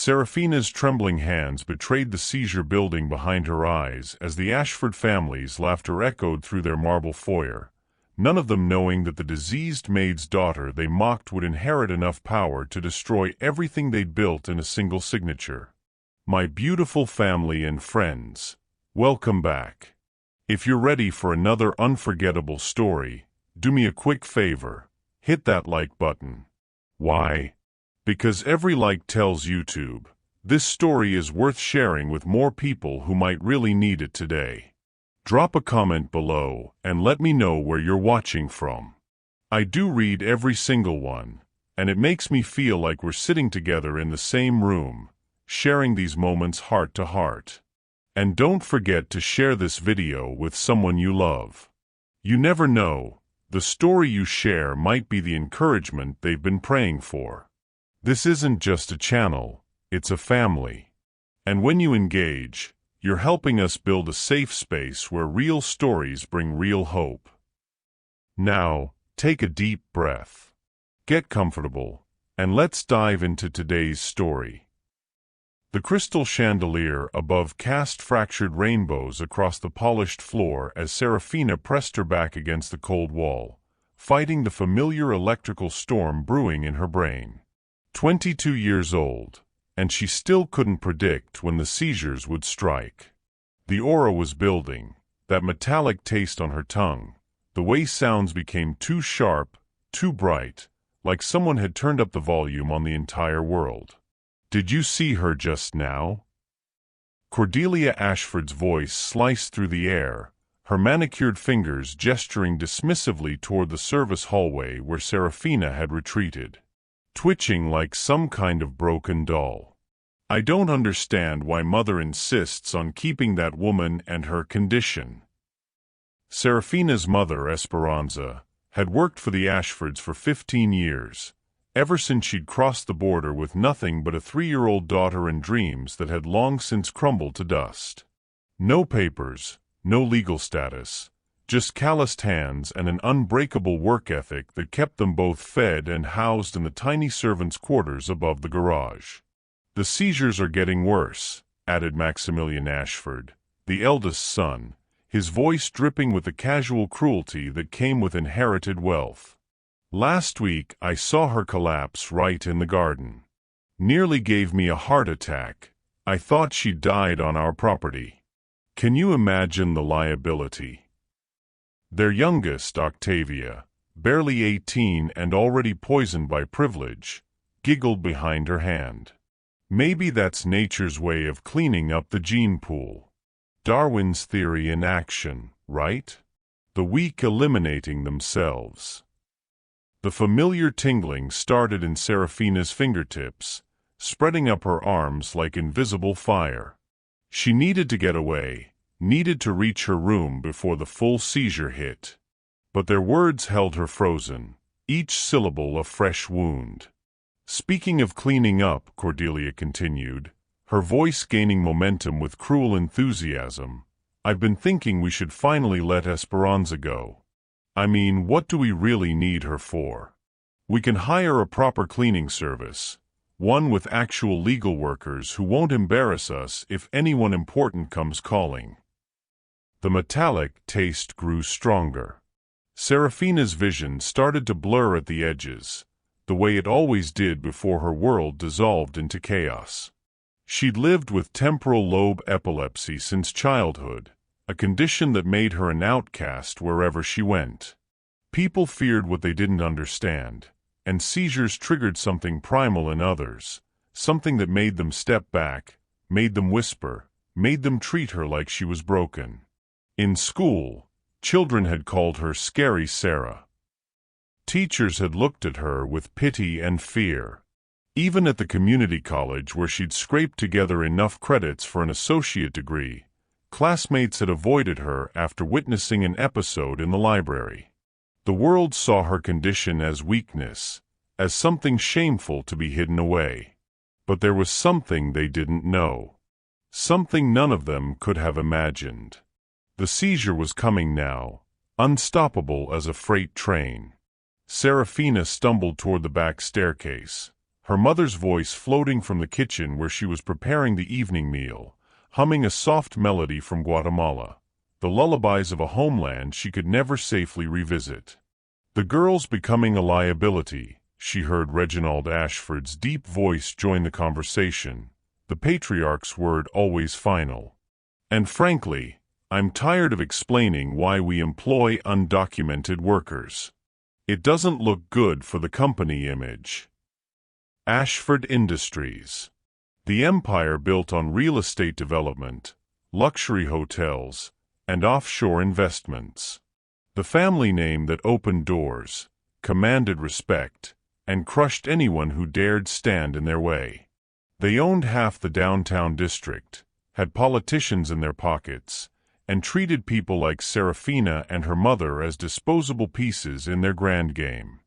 Seraphina's trembling hands betrayed the seizure building behind her eyes as the Ashford family's laughter echoed through their marble foyer, none of them knowing that the diseased maid's daughter they mocked would inherit enough power to destroy everything they'd built in a single signature. My beautiful family and friends, welcome back. If you're ready for another unforgettable story, do me a quick favor, hit that like button. Why? Because every like tells YouTube, this story is worth sharing with more people who might really need it today. Drop a comment below and let me know where you're watching from. I do read every single one, and it makes me feel like we're sitting together in the same room, sharing these moments heart to heart. And don't forget to share this video with someone you love. You never know, the story you share might be the encouragement they've been praying for. This isn't just a channel, it's a family. And when you engage, you're helping us build a safe space where real stories bring real hope. Now, take a deep breath. Get comfortable, and let's dive into today's story. The crystal chandelier above cast fractured rainbows across the polished floor as Seraphina pressed her back against the cold wall, fighting the familiar electrical storm brewing in her brain. 22 years old, and she still couldn't predict when the seizures would strike. The aura was building, that metallic taste on her tongue, the way sounds became too sharp, too bright, like someone had turned up the volume on the entire world. Did you see her just now? Cordelia Ashford's voice sliced through the air, her manicured fingers gesturing dismissively toward the service hallway where Seraphina had retreated, twitching like some kind of broken doll. I don't understand why Mother insists on keeping that woman and her condition. Seraphina's mother, Esperanza, had worked for the Ashfords for 15 years, ever since she'd crossed the border with nothing but a 3-year-old daughter and dreams that had long since crumbled to dust. No papers, no legal status, just calloused hands and an unbreakable work ethic that kept them both fed and housed in the tiny servants' quarters above the garage. The seizures are getting worse, added Maximilian Ashford, the eldest son, his voice dripping with the casual cruelty that came with inherited wealth. Last week I saw her collapse right in the garden. Nearly gave me a heart attack. I thought she died on our property. Can you imagine the liability? Their youngest, Octavia, barely 18 and already poisoned by privilege, giggled behind her hand. Maybe that's nature's way of cleaning up the gene pool. Darwin's theory in action, right? The weak eliminating themselves. The familiar tingling started in Seraphina's fingertips, spreading up her arms like invisible fire. She needed to get away, needed to reach her room before the full seizure hit. But their words held her frozen, each syllable a fresh wound. Speaking of cleaning up, Cordelia continued, her voice gaining momentum with cruel enthusiasm, I've been thinking we should finally let Esperanza go. I mean, what do we really need her for? We can hire a proper cleaning service, one with actual legal workers who won't embarrass us if anyone important comes calling. The metallic taste grew stronger. Seraphina's vision started to blur at the edges, the way it always did before her world dissolved into chaos. She'd lived with temporal lobe epilepsy since childhood, a condition that made her an outcast wherever she went. People feared what they didn't understand, and seizures triggered something primal in others, something that made them step back, made them whisper, made them treat her like she was broken. In school, children had called her Scary Sarah. Teachers had looked at her with pity and fear. Even at the community college where she'd scraped together enough credits for an associate degree, classmates had avoided her after witnessing an episode in the library. The world saw her condition as weakness, as something shameful to be hidden away. But there was something they didn't know. Something none of them could have imagined. The seizure was coming now, unstoppable as a freight train. Seraphina stumbled toward the back staircase, her mother's voice floating from the kitchen where she was preparing the evening meal, humming a soft melody from Guatemala, the lullabies of a homeland she could never safely revisit. "The girl's becoming a liability," she heard Reginald Ashford's deep voice join the conversation, the patriarch's word always final. "And frankly, I'm tired of explaining why we employ undocumented workers. It doesn't look good for the company image." Ashford Industries. The empire built on real estate development, luxury hotels, and offshore investments. The family name that opened doors, commanded respect, and crushed anyone who dared stand in their way. They owned half the downtown district, had politicians in their pockets, and treated people like Seraphina and her mother as disposable pieces in their grand game.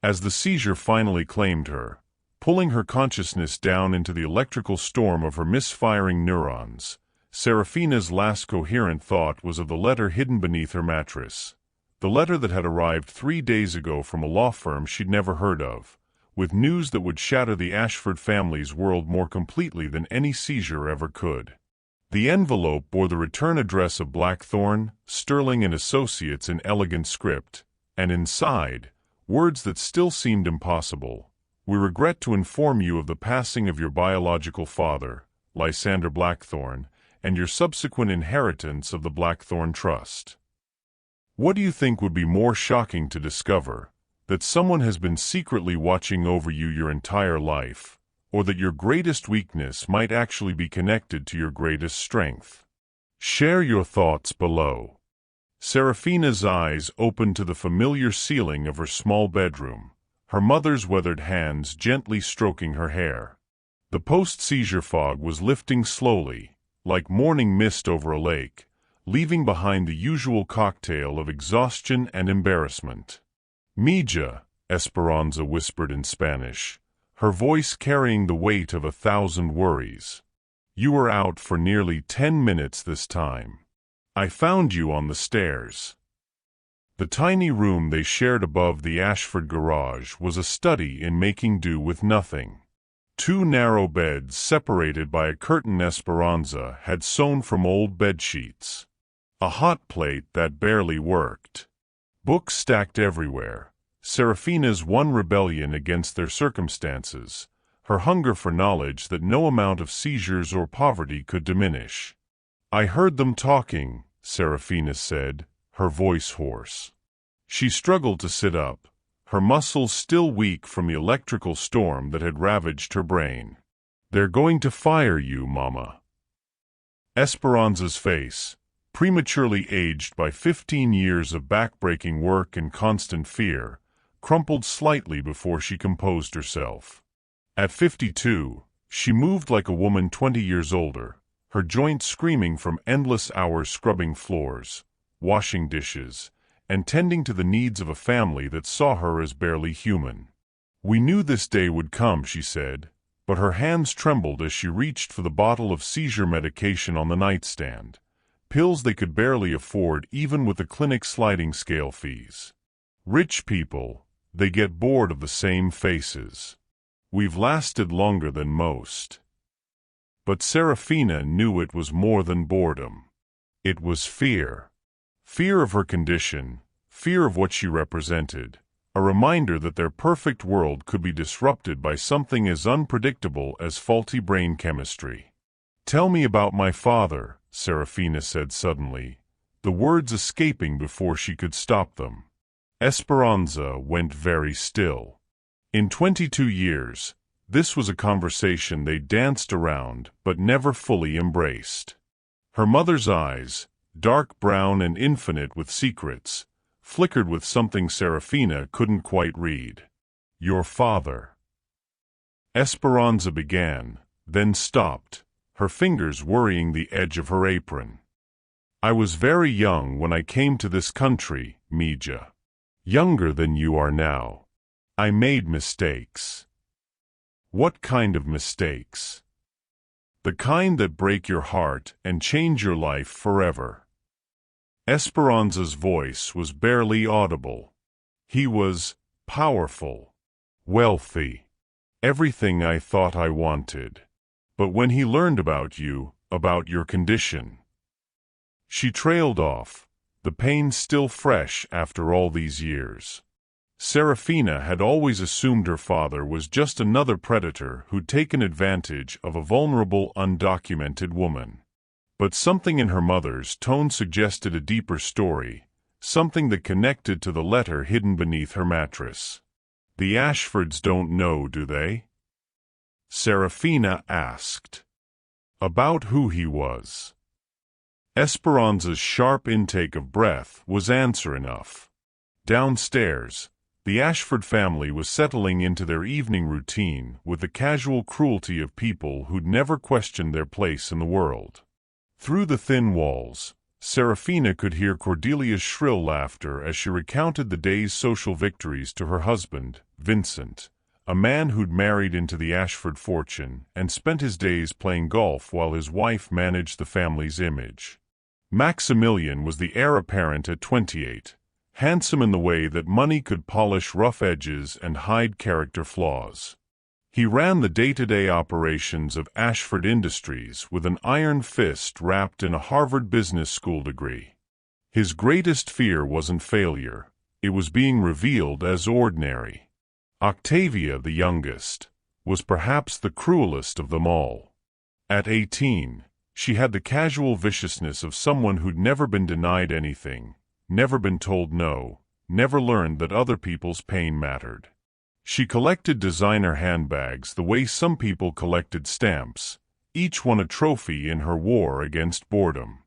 As the seizure finally claimed her, pulling her consciousness down into the electrical storm of her misfiring neurons, Seraphina's last coherent thought was of the letter hidden beneath her mattress. The letter that had arrived 3 days ago from a law firm she'd never heard of, with news that would shatter the Ashford family's world more completely than any seizure ever could. The envelope bore the return address of Blackthorne, Sterling and Associates in elegant script, and inside, words that still seemed impossible. "We regret to inform you of the passing of your biological father, Lysander Blackthorne, and your subsequent inheritance of the Blackthorne Trust. What do you think would be more shocking to discover? That someone has been secretly watching over you your entire life, or that your greatest weakness might actually be connected to your greatest strength? Share your thoughts below." Seraphina's eyes opened to the familiar ceiling of her small bedroom, her mother's weathered hands gently stroking her hair. The post-seizure fog was lifting slowly, like morning mist over a lake, leaving behind the usual cocktail of exhaustion and embarrassment. "Mija," Esperanza whispered in Spanish, her voice carrying the weight of 1,000 worries. "You were out for nearly 10 minutes this time. I found you on the stairs." The tiny room they shared above the Ashford garage was a study in making do with nothing. 2 narrow beds separated by a curtain Esperanza had sewn from old bedsheets. A hot plate that barely worked. Books stacked everywhere. Seraphina's one rebellion against their circumstances, her hunger for knowledge that no amount of seizures or poverty could diminish. "I heard them talking," Seraphina said, her voice hoarse. She struggled to sit up, her muscles still weak from the electrical storm that had ravaged her brain. "They're going to fire you, Mama." Esperanza's face, prematurely aged by 15 years of backbreaking work and constant fear, crumpled slightly before she composed herself. At 52, she moved like a woman 20 years older, her joints screaming from endless hours scrubbing floors, washing dishes, and tending to the needs of a family that saw her as barely human. "We knew this day would come," she said, but her hands trembled as she reached for the bottle of seizure medication on the nightstand, pills they could barely afford even with the clinic's sliding scale fees. "Rich people, they get bored of the same faces. We've lasted longer than most." But Seraphina knew it was more than boredom. It was fear. Fear of her condition, fear of what she represented, a reminder that their perfect world could be disrupted by something as unpredictable as faulty brain chemistry. "Tell me about my father," Seraphina said suddenly, the words escaping before she could stop them. Esperanza went very still. In 22 years, this was a conversation they danced around but never fully embraced. Her mother's eyes, dark brown and infinite with secrets, flickered with something Seraphina couldn't quite read. "Your father." Esperanza began, then stopped, her fingers worrying the edge of her apron. "I was very young when I came to this country, Mija. Younger than you are now. I made mistakes." "What kind of mistakes?" "The kind that break your heart and change your life forever." Esperanza's voice was barely audible. He was powerful, wealthy, Everything I thought I wanted. But when he learned about you, about your condition." She trailed off, the pain still fresh after all these years. Seraphina had always assumed her father was just another predator who'd taken advantage of a vulnerable, undocumented woman. But something in her mother's tone suggested a deeper story, something that connected to the letter hidden beneath her mattress. "The Ashfords don't know, do they?" Seraphina asked. About who he was. Esperanza's sharp intake of breath was answer enough. Downstairs, the Ashford family was settling into their evening routine with the casual cruelty of people who'd never questioned their place in the world. Through the thin walls, Seraphina could hear Cordelia's shrill laughter as she recounted the day's social victories to her husband, Vincent, a man who'd married into the Ashford fortune and spent his days playing golf while his wife managed the family's image. Maximilian was the heir apparent at 28, handsome in the way that money could polish rough edges and hide character flaws. He ran the day-to-day operations of Ashford Industries with an iron fist wrapped in a Harvard Business School degree. His greatest fear wasn't failure, it was being revealed as ordinary. Octavia, the youngest, was perhaps the cruelest of them all. At 18, she had the casual viciousness of someone who'd never been denied anything, never been told no, never learned that other people's pain mattered. She collected designer handbags the way some people collected stamps, each one a trophy in her war against boredom.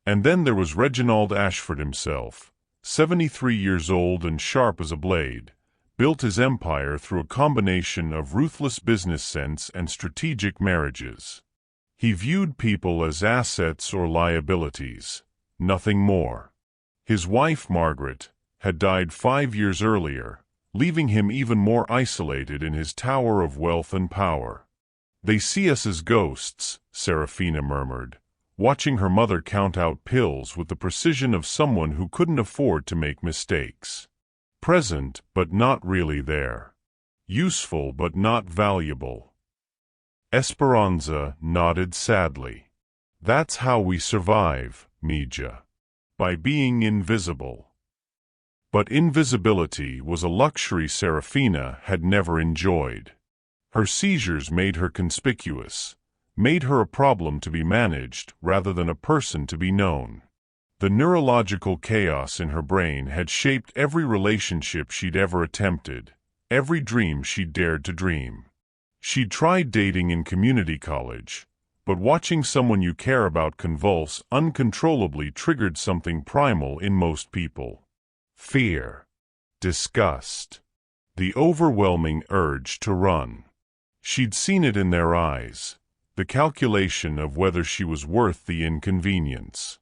And then there was Reginald Ashford himself, 73 years old and sharp as a blade, built his empire through a combination of ruthless business sense and strategic marriages. He viewed people as assets or liabilities, nothing more. His wife, Margaret, had died 5 years earlier, leaving him even more isolated in his tower of wealth and power. "They see us as ghosts," Seraphina murmured, watching her mother count out pills with the precision of someone who couldn't afford to make mistakes. Present, but not really there. Useful, but not valuable. Esperanza nodded sadly. "That's how we survive, Mija. By being invisible." But invisibility was a luxury Seraphina had never enjoyed. Her seizures made her conspicuous, made her a problem to be managed rather than a person to be known. The neurological chaos in her brain had shaped every relationship she'd ever attempted, every dream she'd dared to dream. She'd tried dating in community college, but watching someone you care about convulse uncontrollably triggered something primal in most people. Fear. Disgust. The overwhelming urge to run. She'd seen it in their eyes, the calculation of whether she was worth the inconvenience.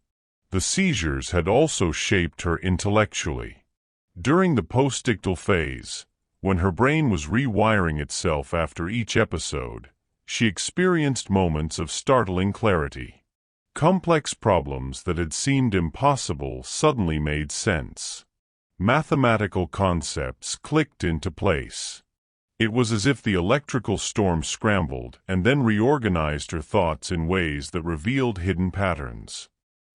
The seizures had also shaped her intellectually. During the postictal phase, when her brain was rewiring itself after each episode, she experienced moments of startling clarity. Complex problems that had seemed impossible suddenly made sense. Mathematical concepts clicked into place. It was as if the electrical storm scrambled and then reorganized her thoughts in ways that revealed hidden patterns.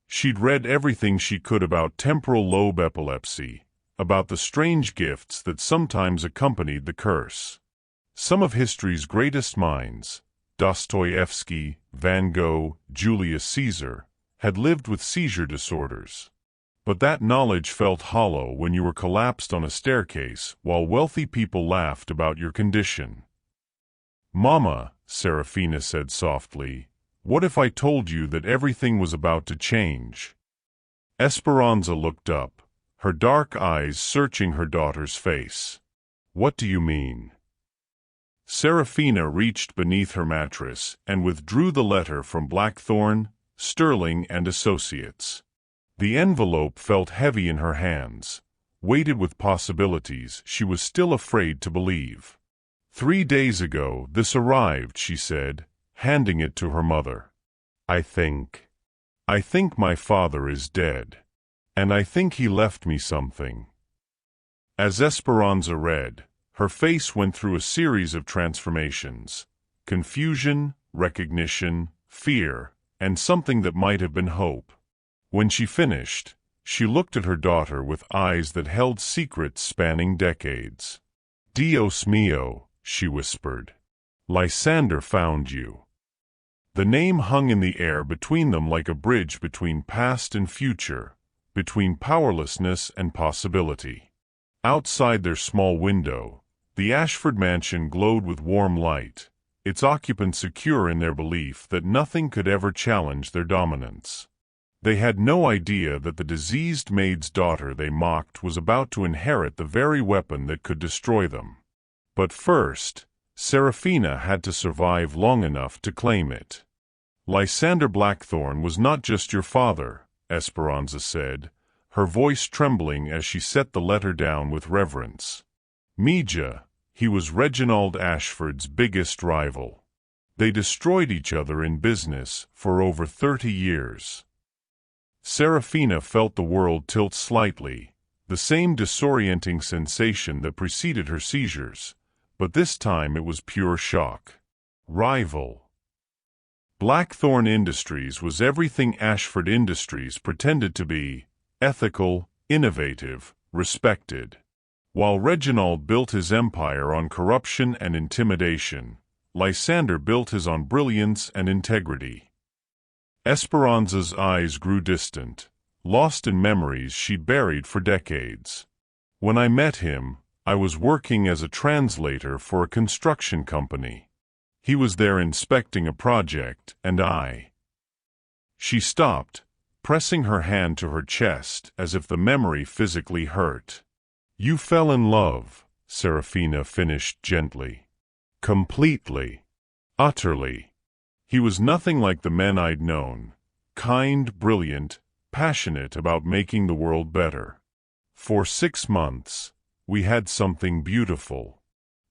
She'd read everything she could about temporal lobe epilepsy, about the strange gifts that sometimes accompanied the curse. Some of history's greatest minds, Dostoevsky, Van Gogh, Julius Caesar, had lived with seizure disorders. But that knowledge felt hollow when you were collapsed on a staircase while wealthy people laughed about your condition. "Mama," Seraphina said softly, "what if I told you that everything was about to change?" Esperanza looked up, her dark eyes searching her daughter's face. "What do you mean?" Seraphina reached beneath her mattress and withdrew the letter from Blackthorne, Sterling and Associates. The envelope felt heavy in her hands, weighted with possibilities she was still afraid to believe. 3 days ago this arrived, she said, handing it to her mother. I think my father is dead. And I think he left me something." As Esperanza read, Her face went through a series of transformations: confusion, recognition, fear, and something that might have been hope. When she finished, she looked at her daughter with eyes that held secrets spanning decades. "Dios mío," she whispered. "Lysander found you." The name hung in the air between them like a bridge between past and future, between powerlessness and possibility. Outside their small window, the Ashford mansion glowed with warm light, its occupants secure in their belief that nothing could ever challenge their dominance. They had no idea that the diseased maid's daughter they mocked was about to inherit the very weapon that could destroy them. But first, Seraphina had to survive long enough to claim it. "Lysander Blackthorn was not just your father," Esperanza said, her voice trembling as she set the letter down with reverence. "Mija, he was Reginald Ashford's biggest rival. They destroyed each other in business for over 30 years. Seraphina felt the world tilt slightly, the same disorienting sensation that preceded her seizures, but this time it was pure shock. Rival. Blackthorn Industries was everything Ashford Industries pretended to be: ethical, innovative, respected. While Reginald built his empire on corruption and intimidation, Lysander built his on brilliance and integrity. Esperanza's eyes grew distant, lost in memories she'd buried for decades. "When I met him, I was working as a translator for a construction company. He was there inspecting a project, and I—" She stopped, pressing her hand to her chest as if the memory physically hurt. "You fell in love," Seraphina finished gently. "Completely. Utterly. He was nothing like the men I'd known, kind, brilliant, passionate about making the world better. For 6 months, we had something beautiful.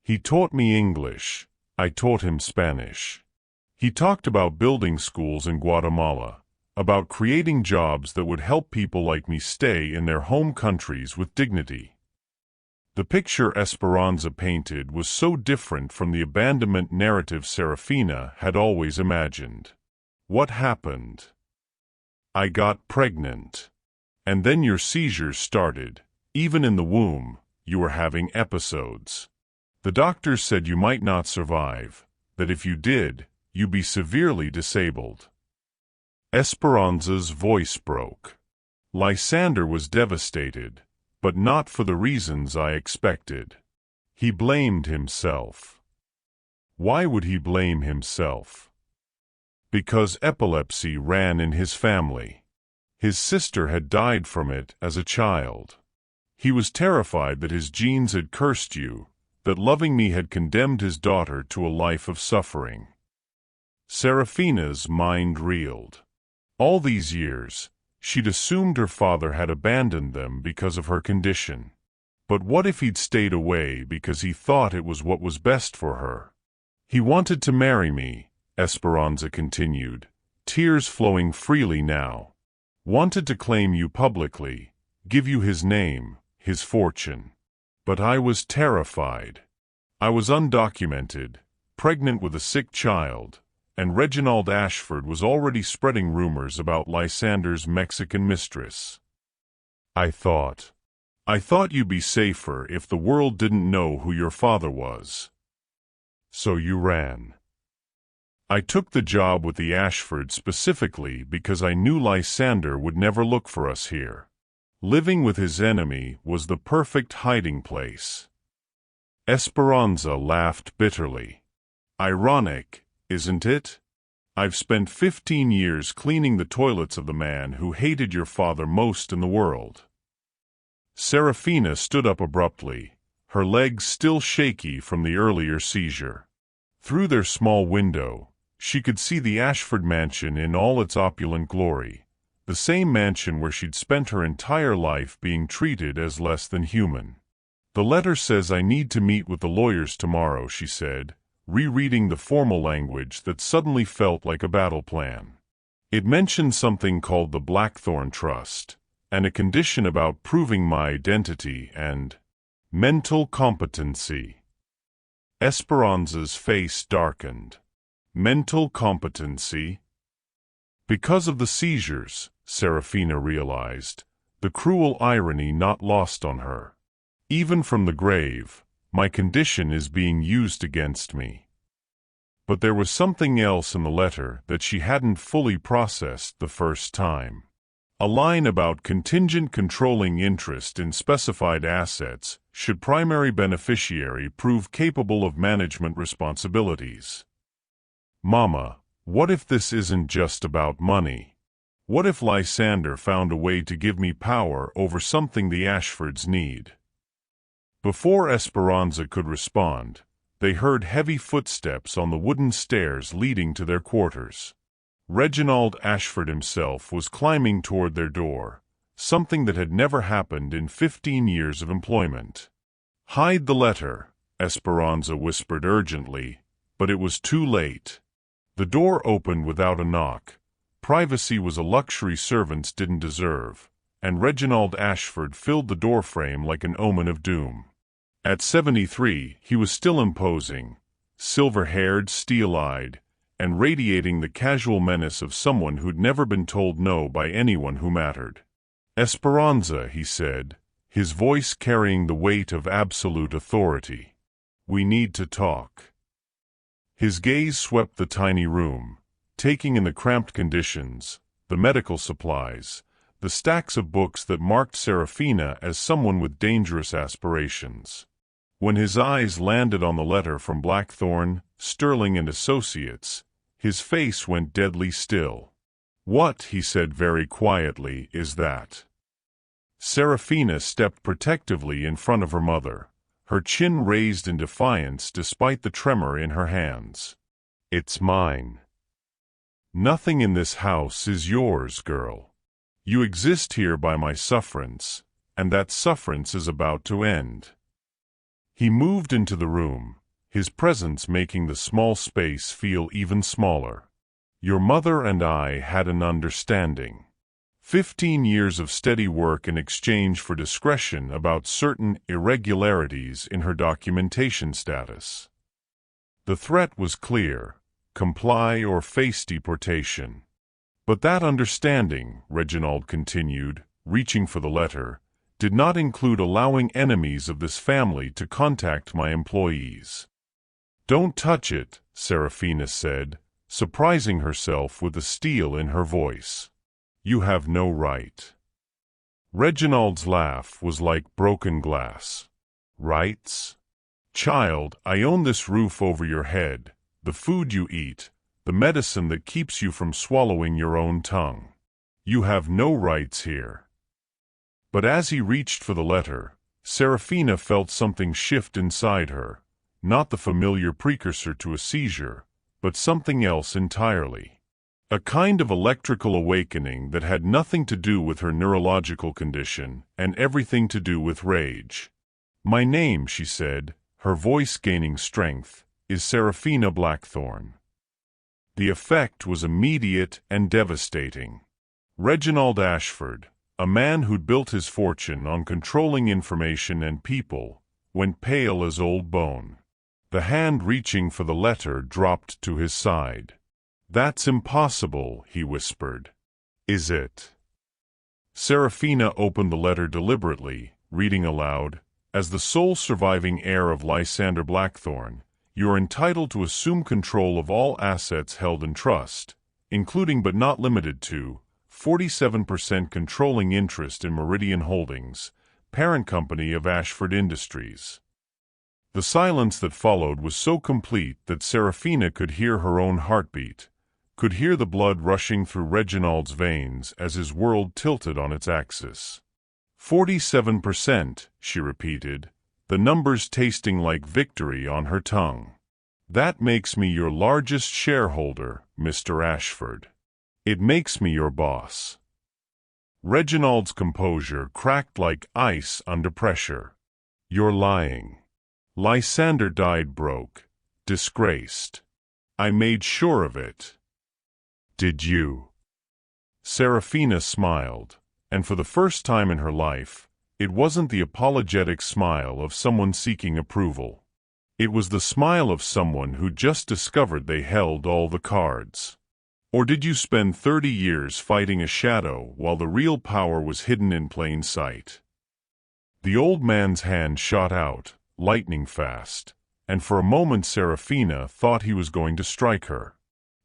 He taught me English, I taught him Spanish. He talked about building schools in Guatemala, about creating jobs that would help people like me stay in their home countries with dignity." The picture Esperanza painted was so different from the abandonment narrative Seraphina had always imagined. "What happened?" "I got pregnant. And then your seizures started. Even in the womb, you were having episodes. The doctors said you might not survive, that if you did, you'd be severely disabled." Esperanza's voice broke. "Lysander was devastated, but not for the reasons I expected. He blamed himself." "Why would he blame himself?" "Because epilepsy ran in his family. His sister had died from it as a child. He was terrified that his genes had cursed you, that loving me had condemned his daughter to a life of suffering." Seraphina's mind reeled. All these years, she'd assumed her father had abandoned them because of her condition. But what if he'd stayed away because he thought it was what was best for her? "He wanted to marry me," Esperanza continued, tears flowing freely now. "Wanted to claim you publicly, give you his name, his fortune. But I was terrified. I was undocumented, pregnant with a sick child, and Reginald Ashford was already spreading rumors about Lysander's Mexican mistress. I thought you'd be safer if the world didn't know who your father was. So you ran." "I took the job with the Ashfords specifically because I knew Lysander would never look for us here. Living with his enemy was the perfect hiding place." Esperanza laughed bitterly. "Ironic, isn't it? I've spent 15 years cleaning the toilets of the man who hated your father most in the world." Seraphina stood up abruptly, her legs still shaky from the earlier seizure. Through their small window, she could see the Ashford mansion in all its opulent glory, the same mansion where she'd spent her entire life being treated as less than human. "The letter says I need to meet with the lawyers tomorrow," she said, rereading the formal language that suddenly felt like a battle plan. "It mentioned something called the Blackthorn Trust, and a condition about proving my identity and—" Mental competency. Esperanza's face darkened. Mental competency? Because of the seizures, Seraphina realized, the cruel irony not lost on her. Even from the grave, my condition is being used against me. But there was something else in the letter that she hadn't fully processed the first time. A line about contingent controlling interest in specified assets should primary beneficiary prove capable of management responsibilities. Mama, what if this isn't just about money? What if Lysander found a way to give me power over something the Ashfords need? Before Esperanza could respond, they heard heavy footsteps on the wooden stairs leading to their quarters. Reginald Ashford himself was climbing toward their door, something that had never happened in 15 years of employment. "Hide the letter," Esperanza whispered urgently, but it was too late. The door opened without a knock. Privacy was a luxury servants didn't deserve, and Reginald Ashford filled the doorframe like an omen of doom. At 73, he was still imposing, silver-haired, steel-eyed, and radiating the casual menace of someone who'd never been told no by anyone who mattered. "Esperanza," he said, his voice carrying the weight of absolute authority. "We need to talk." His gaze swept the tiny room, taking in the cramped conditions, the medical supplies, the stacks of books that marked Seraphina as someone with dangerous aspirations. When his eyes landed on the letter from Blackthorne, Sterling and Associates, his face went deadly still. "What," he said very quietly, "is that?" Seraphina stepped protectively in front of her mother, her chin raised in defiance despite the tremor in her hands. "It's mine. Nothing in this house is yours, girl. You exist here by my sufferance, and that sufferance is about to end." He moved into the room, his presence making the small space feel even smaller. "Your mother and I had an understanding. 15 years of steady work in exchange for discretion about certain irregularities in her documentation status. The threat was clear: comply or face deportation. But that understanding," Reginald continued, reaching for the letter, "did not include allowing enemies of this family to contact my employees." "Don't touch it," Seraphina said, surprising herself with the steel in her voice. "You have no right." Reginald's laugh was like broken glass. "Rights? Child, I own this roof over your head, the food you eat, the medicine that keeps you from swallowing your own tongue. You have no rights here." But as he reached for the letter, Seraphina felt something shift inside her, not the familiar precursor to a seizure, but something else entirely. A kind of electrical awakening that had nothing to do with her neurological condition and everything to do with rage. "My name," she said, her voice gaining strength, "is Seraphina Blackthorne." The effect was immediate and devastating. Reginald Ashford, a man who'd built his fortune on controlling information and people, went pale as old bone. The hand reaching for the letter dropped to his side. "That's impossible," he whispered. "Is it?" Seraphina opened the letter deliberately, reading aloud, "As the sole surviving heir of Lysander Blackthorne, you are entitled to assume control of all assets held in trust, including but not limited to 47% controlling interest in Meridian Holdings, parent company of Ashford Industries." The silence that followed was so complete that Seraphina could hear her own heartbeat, could hear the blood rushing through Reginald's veins as his world tilted on its axis. 47%, she repeated, the numbers tasting like victory on her tongue. "That makes me your largest shareholder, Mr. Ashford. It makes me your boss." Reginald's composure cracked like ice under pressure. "You're lying. Lysander died broke, disgraced. I made sure of it." "Did you?" Seraphina smiled, and for the first time in her life, It wasn't the apologetic smile of someone seeking approval. It was the smile of someone who just discovered they held all the cards. Or did you spend 30 years fighting a shadow while the real power was hidden in plain sight? The old man's hand shot out, lightning fast, and for a moment Seraphina thought he was going to strike her.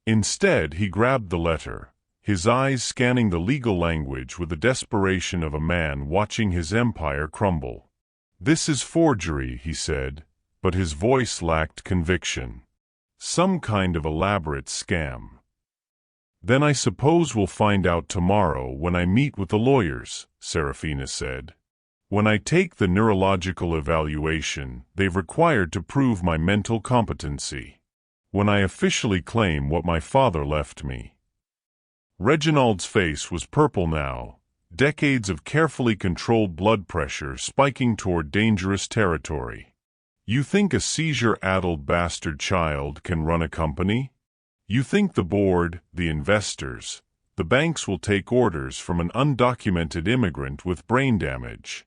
Instead, he grabbed the letter, his eyes scanning the legal language with the desperation of a man watching his empire crumble. "This is forgery," he said, but his voice lacked conviction. "Some kind of elaborate scam." "Then I suppose we'll find out tomorrow when I meet with the lawyers," Seraphina said. "When I take the neurological evaluation they've required to prove my mental competency. When I officially claim what my father left me." Reginald's face was purple now, decades of carefully controlled blood pressure spiking toward dangerous territory. "You think a seizure-addled bastard child can run a company? You think the board, the investors, the banks will take orders from an undocumented immigrant with brain damage?"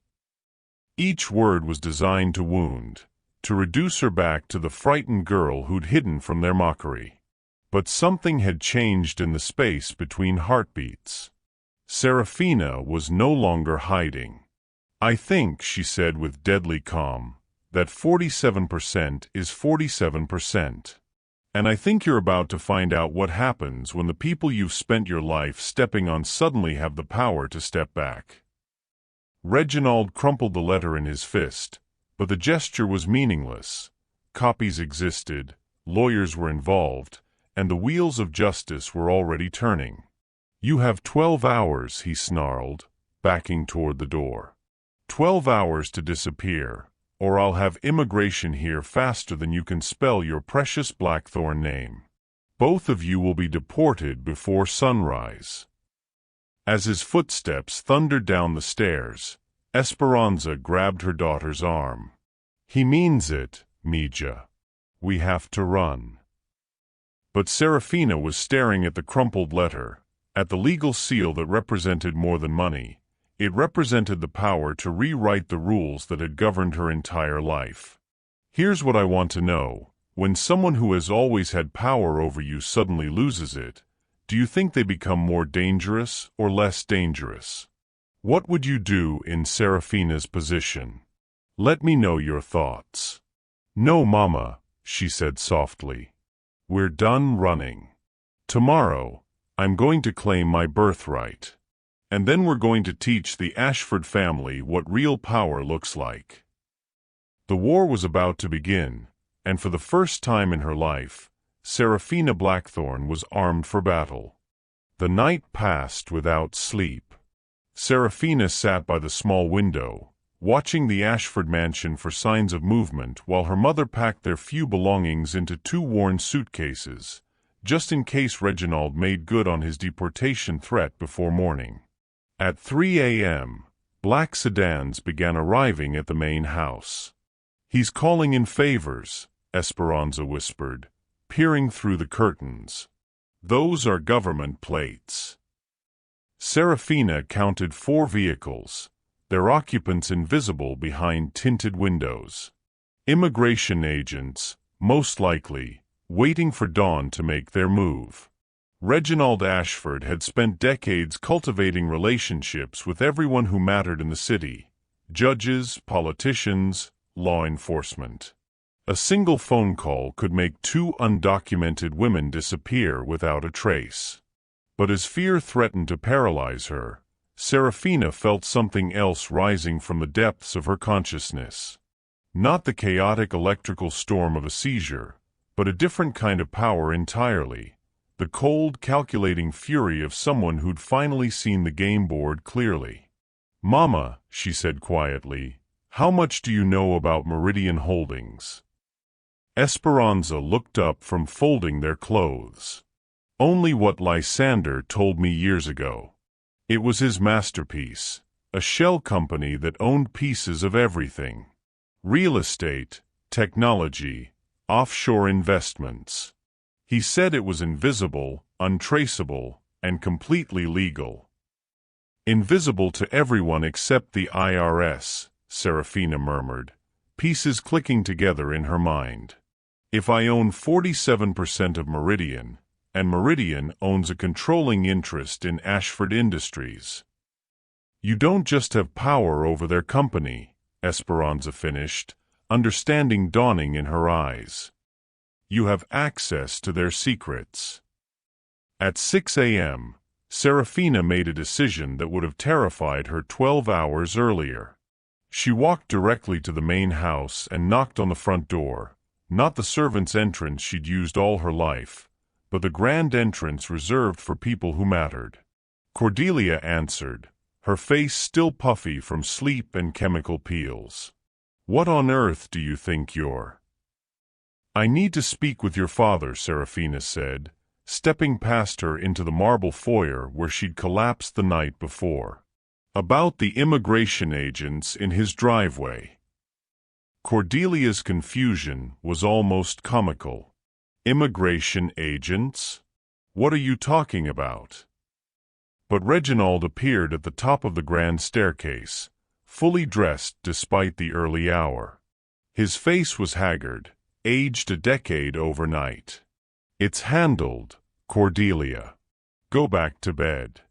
Each word was designed to wound, to reduce her back to the frightened girl who'd hidden from their mockery. But something had changed in the space between heartbeats. Seraphina was no longer hiding. "I think," she said with deadly calm, "that 47% is 47%. And I think you're about to find out what happens when the people you've spent your life stepping on suddenly have the power to step back." Reginald crumpled the letter in his fist, but the gesture was meaningless. Copies existed, lawyers were involved, and the wheels of justice were already turning. "You have 12 hours, he snarled, backing toward the door. 12 hours to disappear, or I'll have immigration here faster than you can spell your precious Blackthorn name. Both of you will be deported before sunrise." As his footsteps thundered down the stairs, Esperanza grabbed her daughter's arm. "He means it, Mija. We have to run." But Seraphina was staring at the crumpled letter, at the legal seal that represented more than money. It represented the power to rewrite the rules that had governed her entire life. "Here's what I want to know. When someone who has always had power over you suddenly loses it, do you think they become more dangerous or less dangerous? What would you do in Seraphina's position? Let me know your thoughts." "No, Mama," she said softly. "We're done running. Tomorrow, I'm going to claim my birthright. And then we're going to teach the Ashford family what real power looks like." The war was about to begin, and for the first time in her life, Seraphina Blackthorn was armed for battle. The night passed without sleep. Seraphina sat by the small window, watching the Ashford mansion for signs of movement while her mother packed their few belongings into 2 worn suitcases, just in case Reginald made good on his deportation threat before morning. At 3 a.m., black sedans began arriving at the main house. "He's calling in favors," Esperanza whispered, peering through the curtains. "Those are government plates." Seraphina counted 4 vehicles, their occupants invisible behind tinted windows. Immigration agents, most likely, waiting for dawn to make their move. Reginald Ashford had spent decades cultivating relationships with everyone who mattered in the city: judges, politicians, law enforcement. A single phone call could make 2 undocumented women disappear without a trace. But as fear threatened to paralyze her, Seraphina felt something else rising from the depths of her consciousness. Not the chaotic electrical storm of a seizure, but a different kind of power entirely. The cold, calculating fury of someone who'd finally seen the game board clearly. "Mama," she said quietly, "how much do you know about Meridian Holdings?" Esperanza looked up from folding their clothes. "Only what Lysander told me years ago. It was his masterpiece, a shell company that owned pieces of everything. Real estate, technology, offshore investments. He said it was invisible, untraceable, and completely legal." Invisible to everyone except the IRS, Seraphina murmured, pieces clicking together in her mind. If I own 47% of Meridian, and Meridian owns a controlling interest in Ashford Industries. You don't just have power over their company, Esperanza finished, understanding dawning in her eyes. You have access to their secrets. At 6 a.m., Seraphina made a decision that would have terrified her 12 hours earlier. She walked directly to the main house and knocked on the front door, not the servants' entrance she'd used all her life, but the grand entrance reserved for people who mattered. Cordelia answered, her face still puffy from sleep and chemical peels. What on earth do you think you're? I need to speak with your father, Seraphina said, stepping past her into the marble foyer where she'd collapsed the night before. About the immigration agents in his driveway. Cordelia's confusion was almost comical. Immigration agents? What are you talking about? But Reginald appeared at the top of the grand staircase, fully dressed despite the early hour. His face was haggard, aged a decade overnight. It's handled, Cordelia. Go back to bed.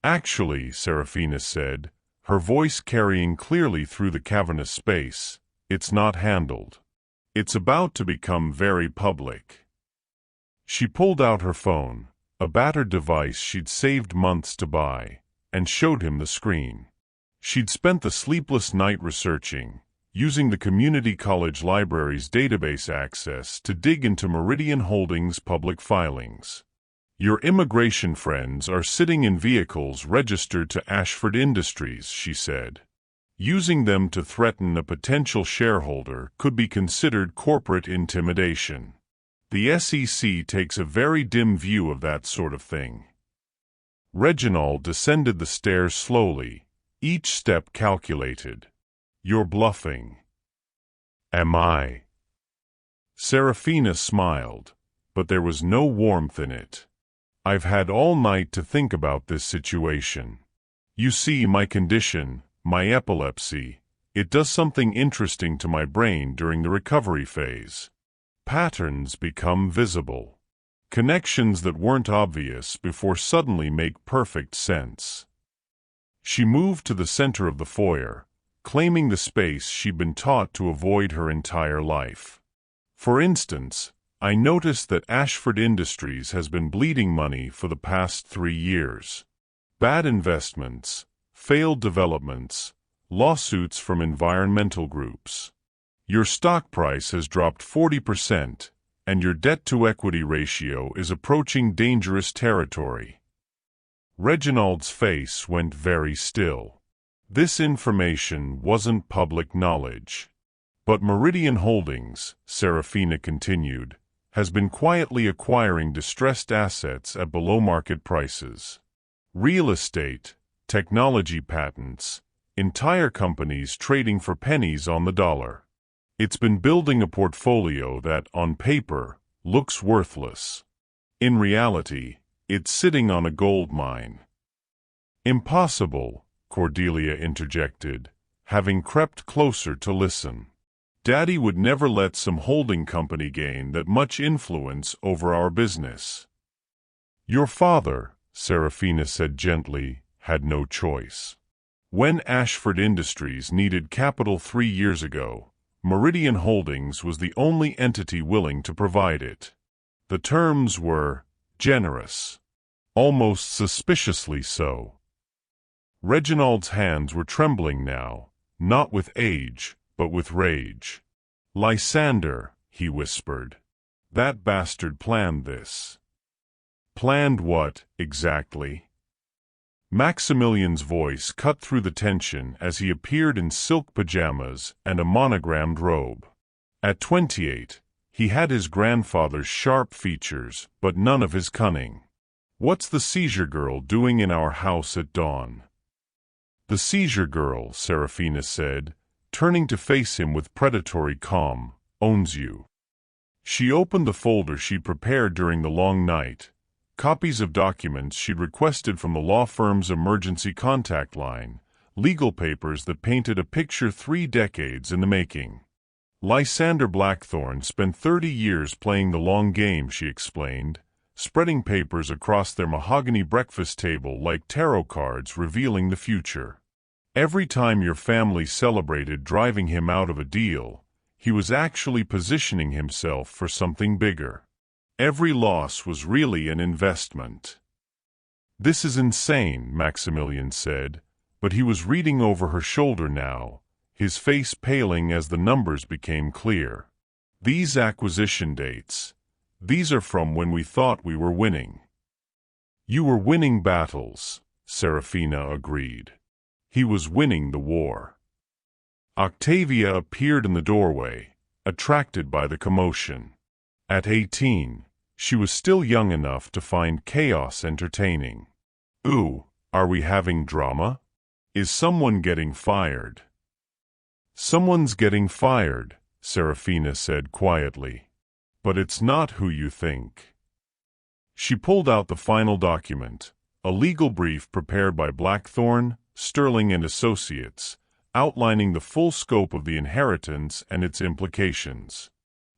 Actually, Seraphina said, her voice carrying clearly through the cavernous space, it's not handled. It's about to become very public. She pulled out her phone, a battered device she'd saved months to buy, and showed him the screen. She'd spent the sleepless night researching, using the community college library's database access to dig into Meridian Holdings' public filings. Your immigration friends are sitting in vehicles registered to Ashford Industries, she said. Using them to threaten a potential shareholder could be considered corporate intimidation. The SEC takes a very dim view of that sort of thing. Reginald descended the stairs slowly, each step calculated. You're bluffing. Am I? Seraphina smiled, but there was no warmth in it. I've had all night to think about this situation. You see, my condition, my epilepsy, it does something interesting to my brain during the recovery phase. Patterns become visible. Connections that weren't obvious before suddenly make perfect sense. She moved to the center of the foyer, claiming the space she'd been taught to avoid her entire life. For instance, I noticed that Ashford Industries has been bleeding money for the past 3 years. Bad investments, failed developments, lawsuits from environmental groups. Your stock price has dropped 40%, and your debt-to-equity ratio is approaching dangerous territory. Reginald's face went very still. This information wasn't public knowledge. But Meridian Holdings, Seraphina continued, has been quietly acquiring distressed assets at below-market prices. Real estate, technology patents, entire companies trading for pennies on the dollar. It's been building a portfolio that, on paper, looks worthless. In reality, it's sitting on a gold mine. Impossible, Cordelia interjected, having crept closer to listen. Daddy would never let some holding company gain that much influence over our business. Your father, Seraphina said gently, had no choice. When Ashford Industries needed capital 3 years ago, Meridian Holdings was the only entity willing to provide it. The terms were generous, almost suspiciously so. Reginald's hands were trembling now, not with age, but with rage. Lysander, he whispered. That bastard planned this. Planned what, exactly? Maximilian's voice cut through the tension as he appeared in silk pajamas and a monogrammed robe. At 28, he had his grandfather's sharp features, but none of his cunning. What's the seizure girl doing in our house at dawn? The seizure girl, Seraphina said, turning to face him with predatory calm, owns you. She opened the folder she'd prepared during the long night, copies of documents she'd requested from the law firm's emergency contact line, legal papers that painted a picture 3 decades in the making. Lysander Blackthorne spent 30 years playing the long game, she explained, spreading papers across their mahogany breakfast table like tarot cards revealing the future. Every time your family celebrated driving him out of a deal, he was actually positioning himself for something bigger. Every loss was really an investment. "This is insane," Maximilian said, but he was reading over her shoulder now, his face paling as the numbers became clear. "These acquisition dates, these are from when we thought we were winning." "You were winning battles," Seraphina agreed. He was winning the war. Octavia appeared in the doorway, attracted by the commotion. At 18, she was still young enough to find chaos entertaining. "Ooh, are we having drama? Is someone getting fired?" "Someone's getting fired," Seraphina said quietly. "But it's not who you think." She pulled out the final document, a legal brief prepared by Blackthorne, Sterling and Associates, outlining the full scope of the inheritance and its implications.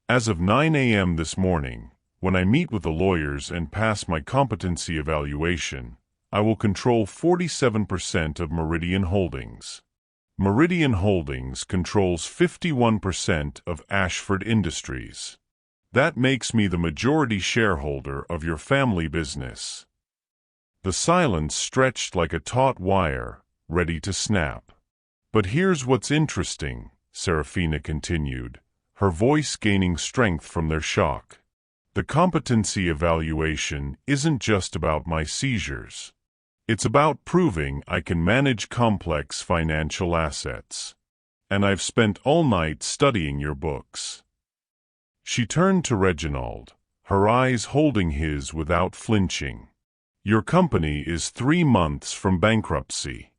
"As of 9 a.m. this morning, when I meet with the lawyers and pass my competency evaluation, I will control 47% of Meridian Holdings. Meridian Holdings controls 51% of Ashford Industries. That makes me the majority shareholder of your family business." The silence stretched like a taut wire, ready to snap. "But here's what's interesting," Seraphina continued, her voice gaining strength from their shock. "The competency evaluation isn't just about my seizures. It's about proving I can manage complex financial assets. And I've spent all night studying your books." She turned to Reginald, her eyes holding his without flinching. "Your company is 3 months from bankruptcy.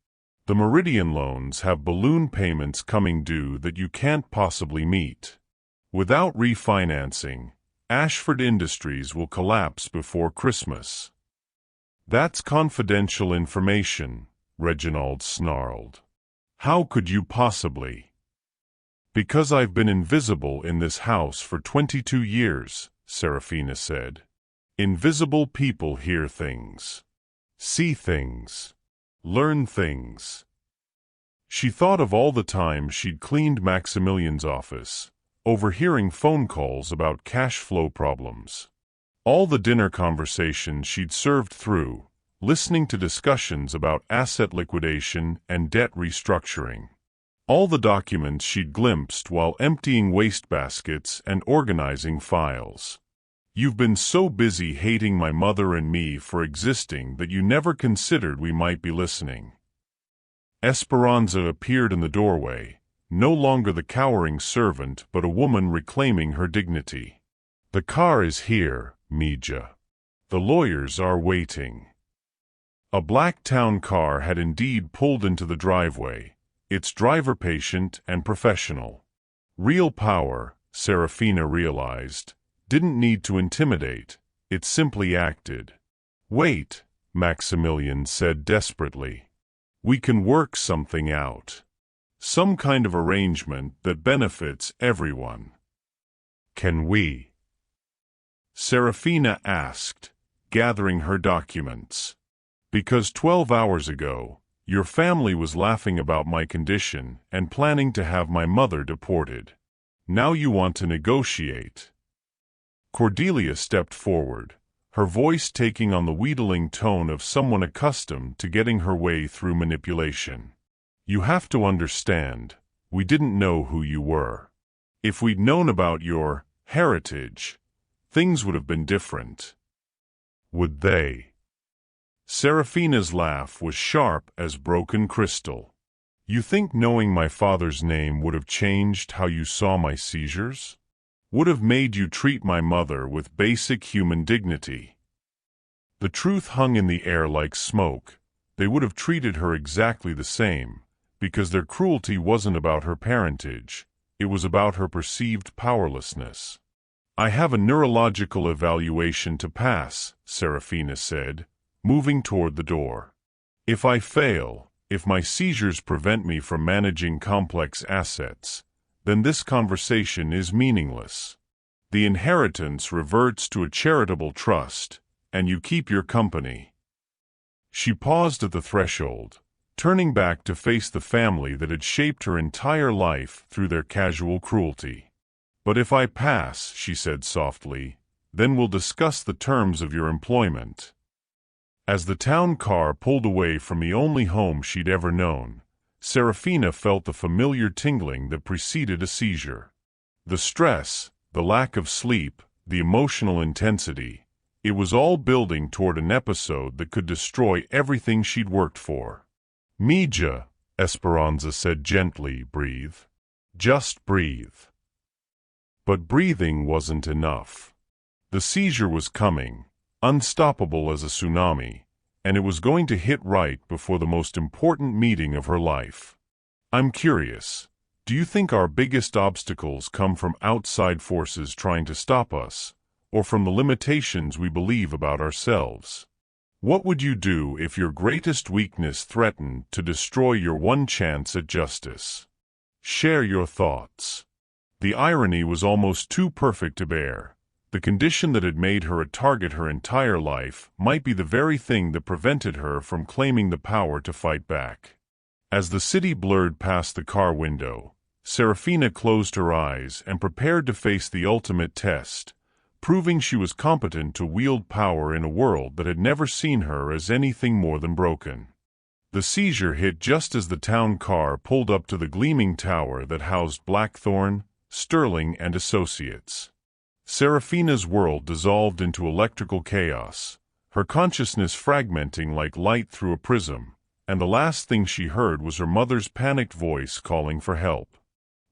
The Meridian loans have balloon payments coming due that you can't possibly meet. Without refinancing, Ashford Industries will collapse before Christmas." "That's confidential information," Reginald snarled. "How could you possibly?" "Because I've been invisible in this house for 22 years, Seraphina said. "Invisible people hear things, see things, learn things." She thought of all the time she'd cleaned Maximilian's office, overhearing phone calls about cash flow problems. All the dinner conversations she'd served through, listening to discussions about asset liquidation and debt restructuring. All the documents she'd glimpsed while emptying wastebaskets and organizing files. "You've been so busy hating my mother and me for existing that you never considered we might be listening." Esperanza appeared in the doorway, no longer the cowering servant but a woman reclaiming her dignity. "The car is here, Mija. The lawyers are waiting." A black town car had indeed pulled into the driveway, its driver patient and professional. Real power, Seraphina realized, didn't need to intimidate, it simply acted. "Wait," Maximilian said desperately. "We can work something out. Some kind of arrangement that benefits everyone." "Can we?" Seraphina asked, gathering her documents. "Because 12 hours ago, your family was laughing about my condition and planning to have my mother deported. Now you want to negotiate." Cordelia stepped forward, her voice taking on the wheedling tone of someone accustomed to getting her way through manipulation. "You have to understand, we didn't know who you were. If we'd known about your heritage, things would have been different." "Would they?" Seraphina's laugh was sharp as broken crystal. "You think knowing my father's name would have changed how you saw my seizures? Would have made you treat my mother with basic human dignity? The truth hung in the air like smoke. They would have treated her exactly the same, because their cruelty wasn't about her parentage, it was about her perceived powerlessness. I have a neurological evaluation to pass, Seraphina said, moving toward the door. If I fail, if my seizures prevent me from managing complex assets, then this conversation is meaningless. The inheritance reverts to a charitable trust, and you keep your company. She paused at the threshold, turning back to face the family that had shaped her entire life through their casual cruelty. But if I pass, she said softly, then we'll discuss the terms of your employment. As the town car pulled away from the only home she'd ever known, Seraphina felt the familiar tingling that preceded a seizure. The stress, the lack of sleep, the emotional intensity, it was all building toward an episode that could destroy everything she'd worked for. Mija, Esperanza said gently, breathe. Just breathe. But breathing wasn't enough. The seizure was coming, unstoppable as a tsunami, and it was going to hit right before the most important meeting of her life. I'm curious, do you think our biggest obstacles come from outside forces trying to stop us, or from the limitations we believe about ourselves? What would you do if your greatest weakness threatened to destroy your one chance at justice? Share your thoughts. The irony was almost too perfect to bear. The condition that had made her a target her entire life might be the very thing that prevented her from claiming the power to fight back. As the city blurred past the car window, Seraphina closed her eyes and prepared to face the ultimate test, proving she was competent to wield power in a world that had never seen her as anything more than broken. The seizure hit just as the town car pulled up to the gleaming tower that housed Blackthorne, Sterling, and Associates. Seraphina's world dissolved into electrical chaos, her consciousness fragmenting like light through a prism, and the last thing she heard was her mother's panicked voice calling for help.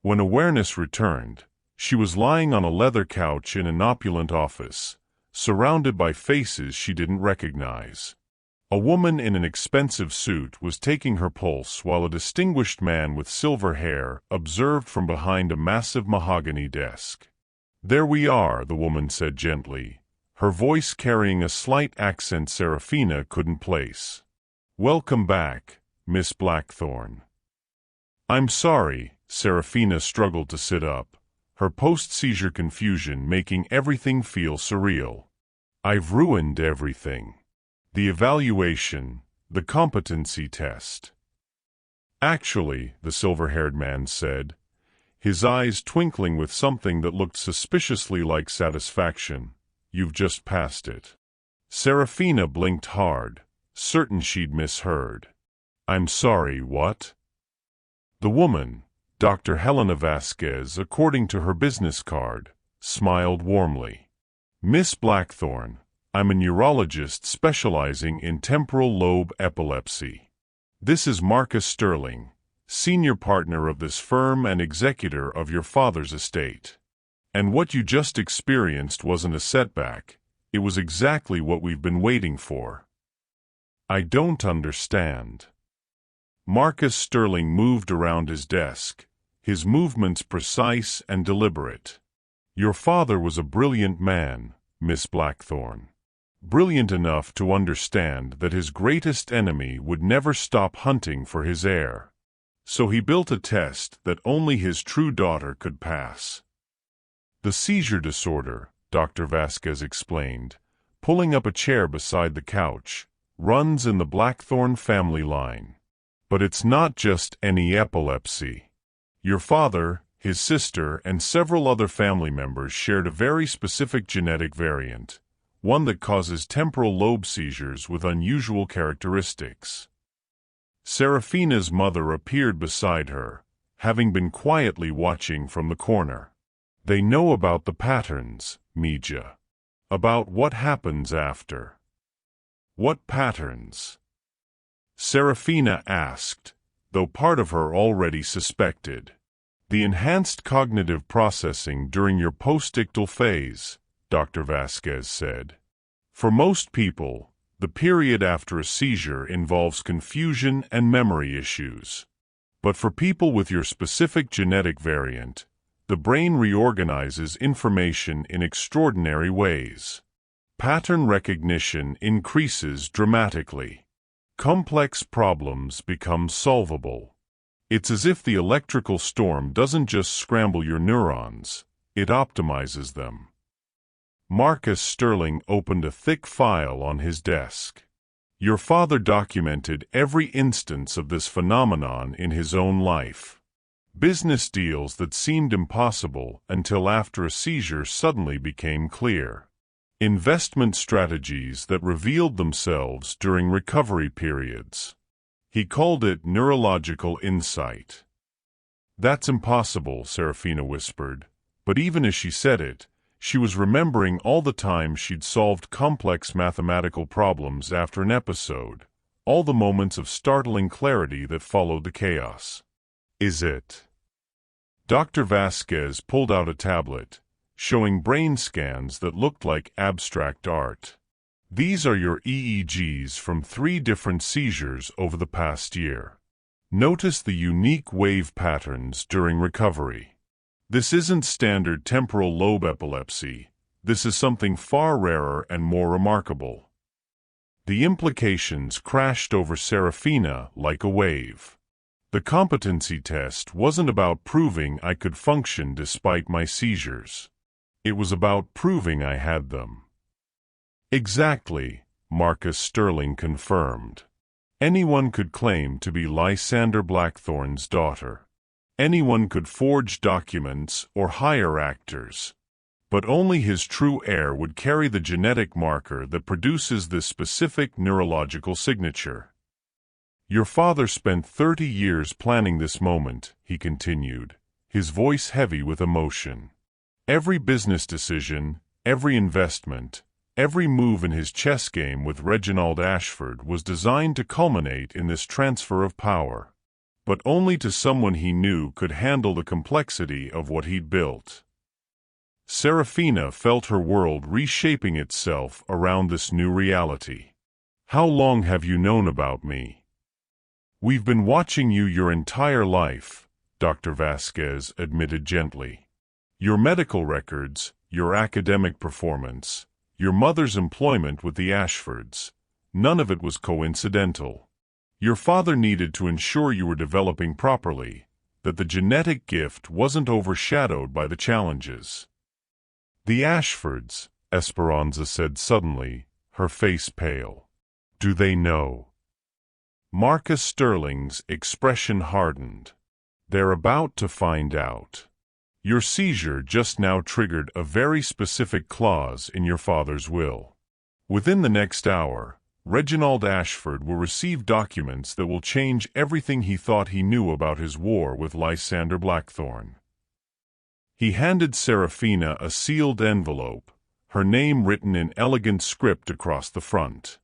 When awareness returned, she was lying on a leather couch in an opulent office, surrounded by faces she didn't recognize. A woman in an expensive suit was taking her pulse while a distinguished man with silver hair observed from behind a massive mahogany desk. "There we are," the woman said gently, her voice carrying a slight accent Seraphina couldn't place. "Welcome back, Miss Blackthorne." "I'm sorry," Seraphina struggled to sit up, her post-seizure confusion making everything feel surreal. "I've ruined everything. The evaluation, the competency test." "Actually," the silver-haired man said, his eyes twinkling with something that looked suspiciously like satisfaction, "you've just passed it." Seraphina blinked hard, certain she'd misheard. "I'm sorry, what?" The woman, Dr. Helena Vasquez, according to her business card, smiled warmly. "Miss Blackthorne, I'm a neurologist specializing in temporal lobe epilepsy. This is Marcus Sterling, senior partner of this firm and executor of your father's estate. And what you just experienced wasn't a setback, it was exactly what we've been waiting for." "I don't understand." Marcus Sterling moved around his desk, his movements precise and deliberate. "Your father was a brilliant man, Miss Blackthorne. Brilliant enough to understand that his greatest enemy would never stop hunting for his heir. So he built a test that only his true daughter could pass." "The seizure disorder," Dr. Vasquez explained, pulling up a chair beside the couch, "runs in the Blackthorne family line. But it's not just any epilepsy. Your father, his sister, and several other family members shared a very specific genetic variant, one that causes temporal lobe seizures with unusual characteristics." Seraphina's mother appeared beside her, having been quietly watching from the corner. "They know about the patterns, Mija. About what happens after." "What patterns?" Seraphina asked, though part of her already suspected. "The enhanced cognitive processing during your postictal phase," Dr. Vasquez said. "For most people, the period after a seizure involves confusion and memory issues. But for people with your specific genetic variant, The brain reorganizes information in extraordinary ways. Pattern recognition increases dramatically. Complex problems become solvable. It's as if the electrical storm doesn't just scramble your neurons, it optimizes them. Marcus Sterling opened a thick file on his desk. Your father documented every instance of this phenomenon in his own life. Business deals that seemed impossible until after a seizure suddenly became clear. Investment strategies that revealed themselves during recovery periods. He called it neurological insight. That's impossible, Seraphina whispered, but even as she said it, she was remembering all the time she'd solved complex mathematical problems after an episode, all the moments of startling clarity that followed the chaos. Is it? Dr. Vasquez pulled out a tablet, showing brain scans that looked like abstract art. These are your EEGs from 3 different seizures over the past year. Notice the unique wave patterns during recovery. This isn't standard temporal lobe epilepsy. This is something far rarer and more remarkable. The implications crashed over Seraphina like a wave. The competency test wasn't about proving I could function despite my seizures. It was about proving I had them. Exactly, Marcus Sterling confirmed. Anyone could claim to be Lysander Blackthorne's daughter. Anyone could forge documents or hire actors. But only his true heir would carry the genetic marker that produces this specific neurological signature. Your father spent 30 years planning this moment, he continued, his voice heavy with emotion. Every business decision, every investment, every move in his chess game with Reginald Ashford was designed to culminate in this transfer of power. But only to someone he knew could handle the complexity of what he'd built. Seraphina felt her world reshaping itself around this new reality. How long have you known about me? We've been watching you your entire life, Dr. Vasquez admitted gently. Your medical records, your academic performance, your mother's employment with the Ashfords, none of it was coincidental. Your father needed to ensure you were developing properly, that the genetic gift wasn't overshadowed by the challenges. The Ashfords, Esperanza said suddenly, her face pale. Do they know? Marcus Sterling's expression hardened. They're about to find out. Your seizure just now triggered a very specific clause in your father's will. Within the next hour, Reginald Ashford will receive documents that will change everything he thought he knew about his war with Lysander Blackthorne. He handed Seraphina a sealed envelope, her name written in elegant script across the front.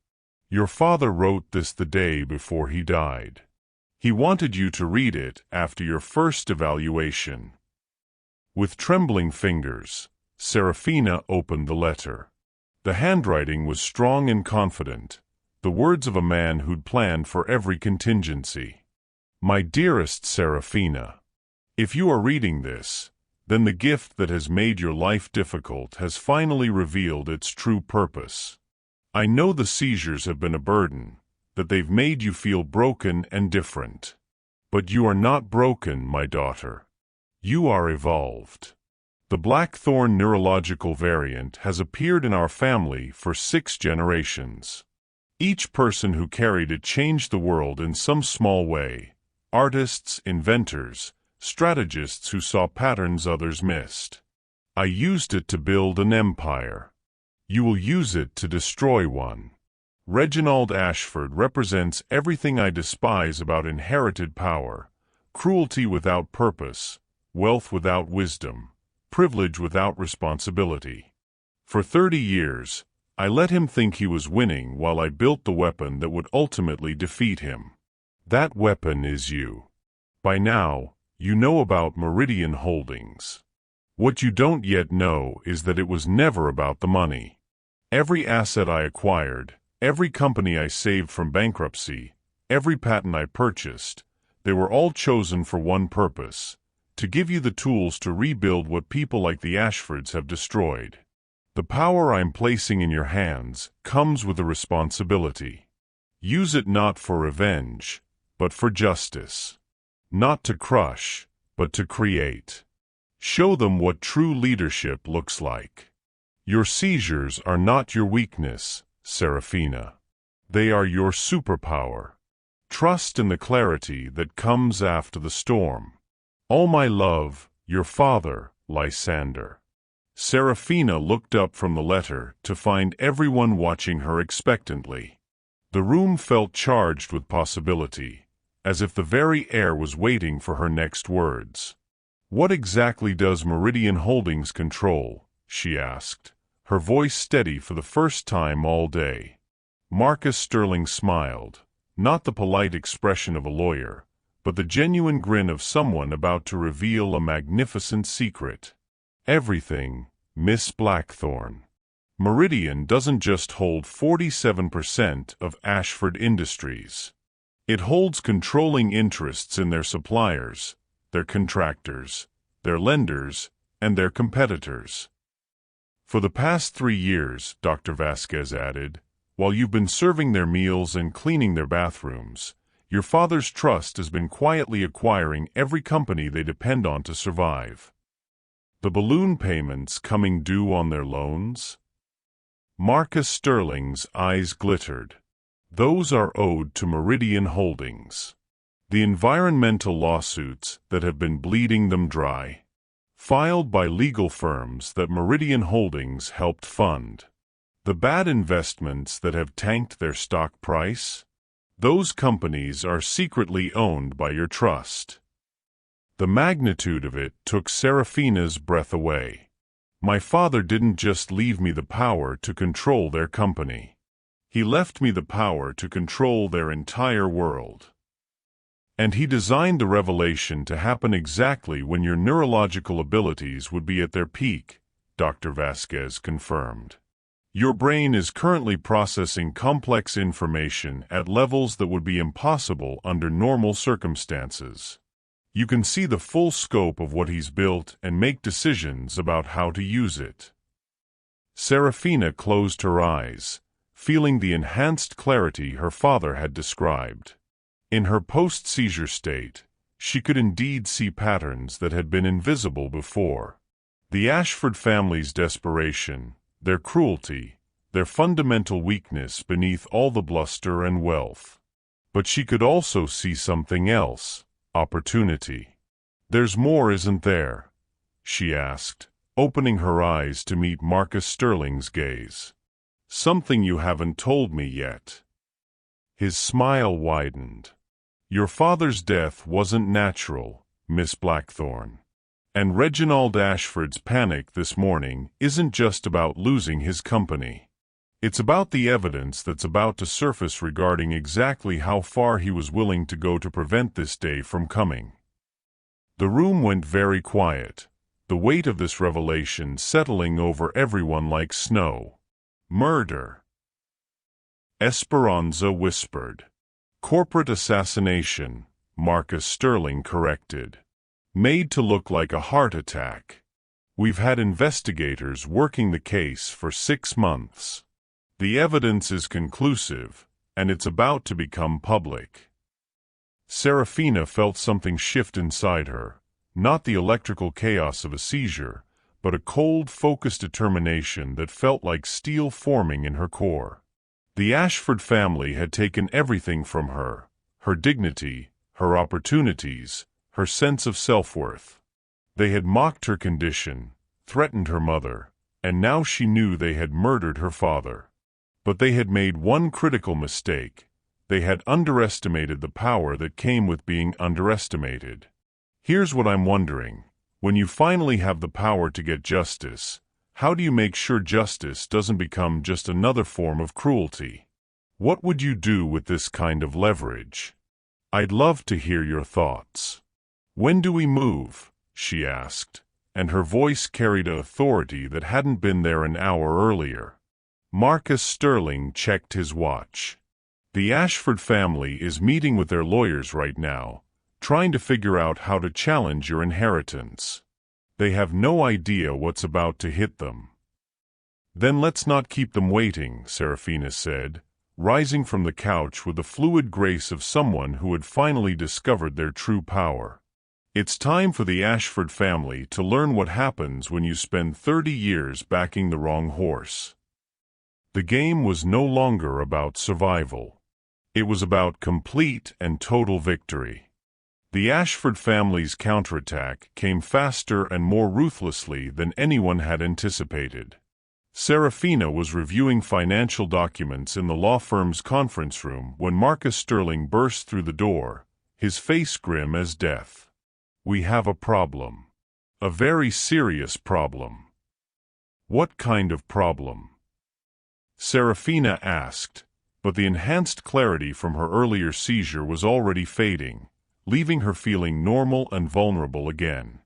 Your father wrote this the day before he died. He wanted you to read it after your first evaluation. With trembling fingers, Seraphina opened the letter. The handwriting was strong and confident. The words of a man who'd planned for every contingency. My dearest Seraphina, if you are reading this, then the gift that has made your life difficult has finally revealed its true purpose. I know the seizures have been a burden, that they've made you feel broken and different. But you are not broken, my daughter. You are evolved. The Blackthorne neurological variant has appeared in our family for 6 generations. Each person who carried it changed the world in some small way. Artists, inventors, strategists who saw patterns others missed. I used it to build an empire. You will use it to destroy one. Reginald Ashford represents everything I despise about inherited power, cruelty without purpose, wealth without wisdom, privilege without responsibility. For 30 years, I let him think he was winning while I built the weapon that would ultimately defeat him. That weapon is you. By now, you know about Meridian Holdings. What you don't yet know is that it was never about the money. Every asset I acquired, every company I saved from bankruptcy, every patent I purchased, they were all chosen for one purpose: to give you the tools to rebuild what people like the Ashfords have destroyed. The power I'm placing in your hands comes with a responsibility. Use it not for revenge, but for justice. Not to crush, but to create. Show them what true leadership looks like. Your seizures are not your weakness, Seraphina. They are your superpower. Trust in the clarity that comes after the storm. All my love, your father, Lysander. Seraphina looked up from the letter to find everyone watching her expectantly. The room felt charged with possibility, as if the very air was waiting for her next words. "What exactly does Meridian Holdings control?" she asked, her voice steady for the first time all day. Marcus Sterling smiled, not the polite expression of a lawyer, but the genuine grin of someone about to reveal a magnificent secret. "Everything, Miss Blackthorne. Meridian doesn't just hold 47% of Ashford Industries. It holds controlling interests in their suppliers, their contractors, their lenders, and their competitors. For the past 3 years," Dr. Vasquez added, "while you've been serving their meals and cleaning their bathrooms, your father's trust has been quietly acquiring every company they depend on to survive. The balloon payments coming due on their loans?" Marcus Sterling's eyes glittered. "Those are owed to Meridian Holdings. The environmental lawsuits that have been bleeding them dry. Filed by legal firms that Meridian Holdings helped fund. The bad investments that have tanked their stock price? Those companies are secretly owned by your trust." The magnitude of it took Seraphina's breath away. "My father didn't just leave me the power to control their company. He left me the power to control their entire world. And he designed the revelation to happen exactly when your neurological abilities would be at their peak," Dr. Vasquez confirmed. "Your brain is currently processing complex information at levels that would be impossible under normal circumstances. You can see the full scope of what he's built and make decisions about how to use it." Seraphina closed her eyes, feeling the enhanced clarity her father had described. In her post-seizure state, she could indeed see patterns that had been invisible before. The Ashford family's desperation, their cruelty, their fundamental weakness beneath all the bluster and wealth. But she could also see something else. Opportunity. "There's more, isn't there?" she asked, opening her eyes to meet Marcus Sterling's gaze. "Something you haven't told me yet." His smile widened. "Your father's death wasn't natural, Miss Blackthorne. And Reginald Ashford's panic this morning isn't just about losing his company. It's about the evidence that's about to surface regarding exactly how far he was willing to go to prevent this day from coming." The room went very quiet, the weight of this revelation settling over everyone like snow. "Murder," Esperanza whispered. "Corporate assassination," Marcus Sterling corrected. "Made to look like a heart attack. We've had investigators working the case for 6 months. The evidence is conclusive, and it's about to become public." Seraphina felt something shift inside her, not the electrical chaos of a seizure, but a cold, focused determination that felt like steel forming in her core. The Ashford family had taken everything from her: her dignity, her opportunities, her sense of self-worth. They had mocked her condition, threatened her mother, and now she knew they had murdered her father. But they had made one critical mistake. They had underestimated the power that came with being underestimated. Here's what I'm wondering. When you finally have the power to get justice, how do you make sure justice doesn't become just another form of cruelty? What would you do with this kind of leverage? I'd love to hear your thoughts. "When do we move?" she asked, and her voice carried an authority that hadn't been there an hour earlier. Marcus Sterling checked his watch. "The Ashford family is meeting with their lawyers right now, trying to figure out how to challenge your inheritance. They have no idea what's about to hit them. Then let's not keep them waiting, Seraphina said, rising from the couch with the fluid grace of someone who had finally discovered their true power. It's time for the Ashford family to learn what happens when you spend 30 years backing the wrong horse. The game was no longer about survival. It was about complete and total victory. The Ashford family's counterattack came faster and more ruthlessly than anyone had anticipated. Seraphina was reviewing financial documents in the law firm's conference room when Marcus Sterling burst through the door, his face grim as death. "We have a problem. A very serious problem." "What kind of problem?" Seraphina asked, but the enhanced clarity from her earlier seizure was already fading, leaving her feeling normal and vulnerable again.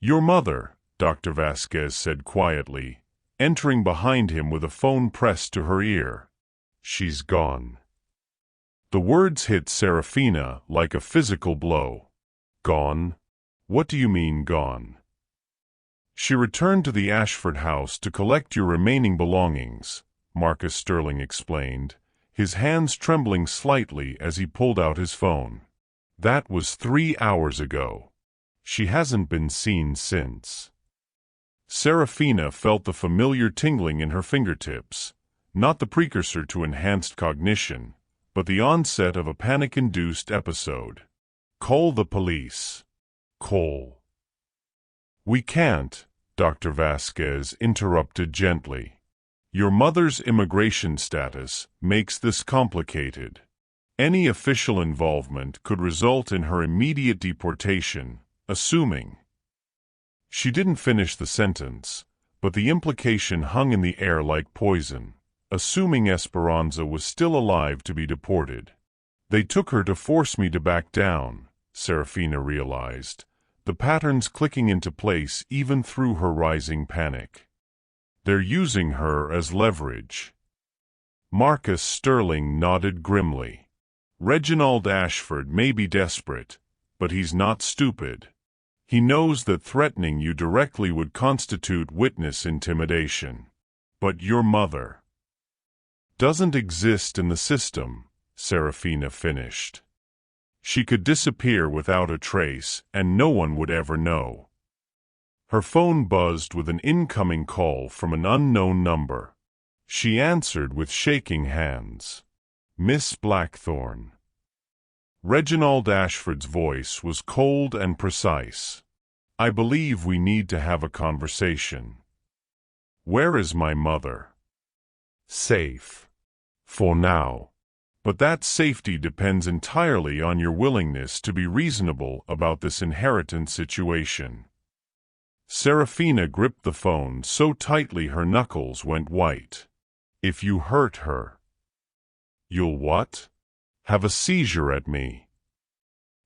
"Your mother," Dr. Vasquez said quietly, entering behind him with a phone pressed to her ear. "She's gone." The words hit Seraphina like a physical blow. "Gone? What do you mean gone?" "She returned to the Ashford house to collect your remaining belongings," Marcus Sterling explained, his hands trembling slightly as he pulled out his phone. "That was 3 hours ago. She hasn't been seen since." Seraphina felt the familiar tingling in her fingertips, not the precursor to enhanced cognition, but the onset of a panic-induced episode. "Call the police." "Call." "We can't," Dr. Vasquez interrupted gently. "Your mother's immigration status makes this complicated. Any official involvement could result in her immediate deportation, assuming—" She didn't finish the sentence, but the implication hung in the air like poison, "assuming Esperanza was still alive to be deported." "They took her to force me to back down," Seraphina realized, the patterns clicking into place even through her rising panic. "They're using her as leverage." Marcus Sterling nodded grimly. "Reginald Ashford may be desperate, but he's not stupid. He knows that threatening you directly would constitute witness intimidation. But your mother doesn't exist in the system," Seraphina finished. "She could disappear without a trace, and no one would ever know." Her phone buzzed with an incoming call from an unknown number. She answered with shaking hands. "Miss Blackthorne." Reginald Ashford's voice was cold and precise. "I believe we need to have a conversation." "Where is my mother?" "Safe. For now. But that safety depends entirely on your willingness to be reasonable about this inheritance situation." Seraphina gripped the phone so tightly her knuckles went white. "If you hurt her." "You'll what?" "Have a seizure at me."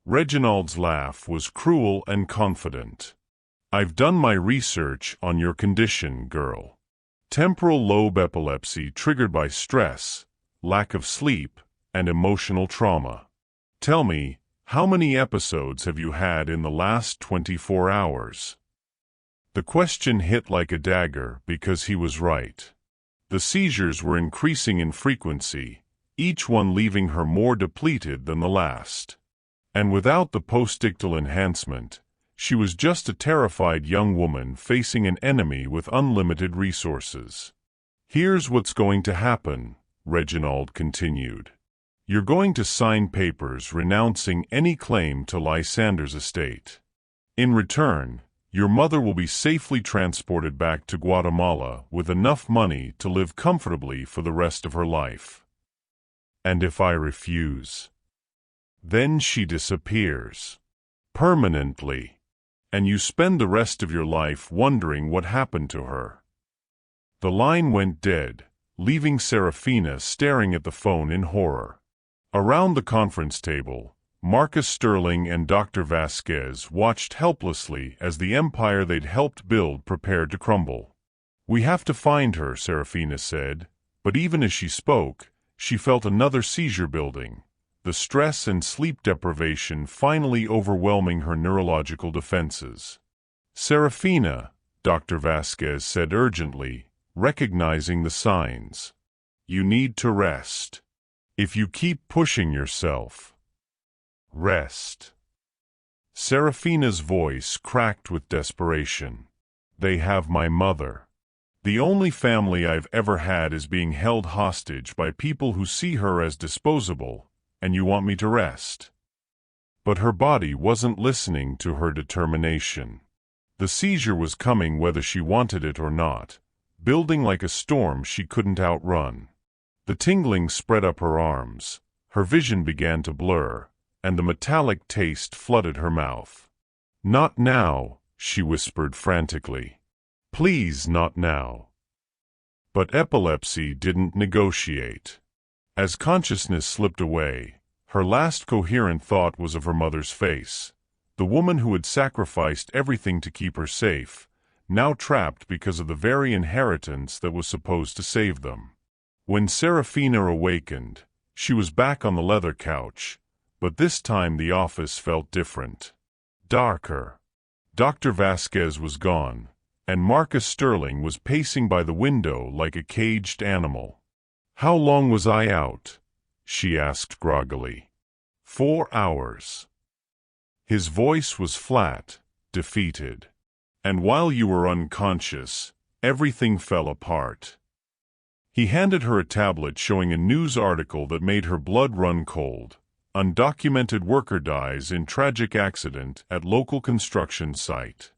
Reginald's laugh was cruel and confident. "I've done my research on your condition, girl. Temporal lobe epilepsy triggered by stress, lack of sleep, and emotional trauma. Tell me, how many episodes have you had in the last 24 hours? The question hit like a dagger because he was right. The seizures were increasing in frequency, each one leaving her more depleted than the last. And without the postictal enhancement, she was just a terrified young woman facing an enemy with unlimited resources. "Here's what's going to happen," Reginald continued. "You're going to sign papers renouncing any claim to Lysander's estate. In return, your mother will be safely transported back to Guatemala with enough money to live comfortably for the rest of her life. And if I refuse, then she disappears. Permanently. And you spend the rest of your life wondering what happened to her." The line went dead, leaving Seraphina staring at the phone in horror. Around the conference table, Marcus Sterling and Dr. Vasquez watched helplessly as the empire they'd helped build prepared to crumble. "We have to find her," Seraphina said, but even as she spoke, she felt another seizure building, the stress and sleep deprivation finally overwhelming her neurological defenses. "Seraphina," Dr. Vasquez said urgently, recognizing the signs. "You need to rest. If you keep pushing yourself, rest." Seraphina's voice cracked with desperation. "They have my mother. The only family I've ever had is being held hostage by people who see her as disposable, and you want me to rest?" But her body wasn't listening to her determination. The seizure was coming whether she wanted it or not, building like a storm she couldn't outrun. The tingling spread up her arms, her vision began to blur, and the metallic taste flooded her mouth. "Not now," she whispered frantically. "Please, not now." But epilepsy didn't negotiate. As consciousness slipped away, her last coherent thought was of her mother's face, the woman who had sacrificed everything to keep her safe, now trapped because of the very inheritance that was supposed to save them. When Seraphina awakened, she was back on the leather couch, but this time the office felt different. Darker. Dr. Vasquez was gone, and Marcus Sterling was pacing by the window like a caged animal. "How long was I out?" she asked groggily. "4 hours." His voice was flat, defeated. "And while you were unconscious, everything fell apart." He handed her a tablet showing a news article that made her blood run cold. "Undocumented worker dies in tragic accident at local construction site."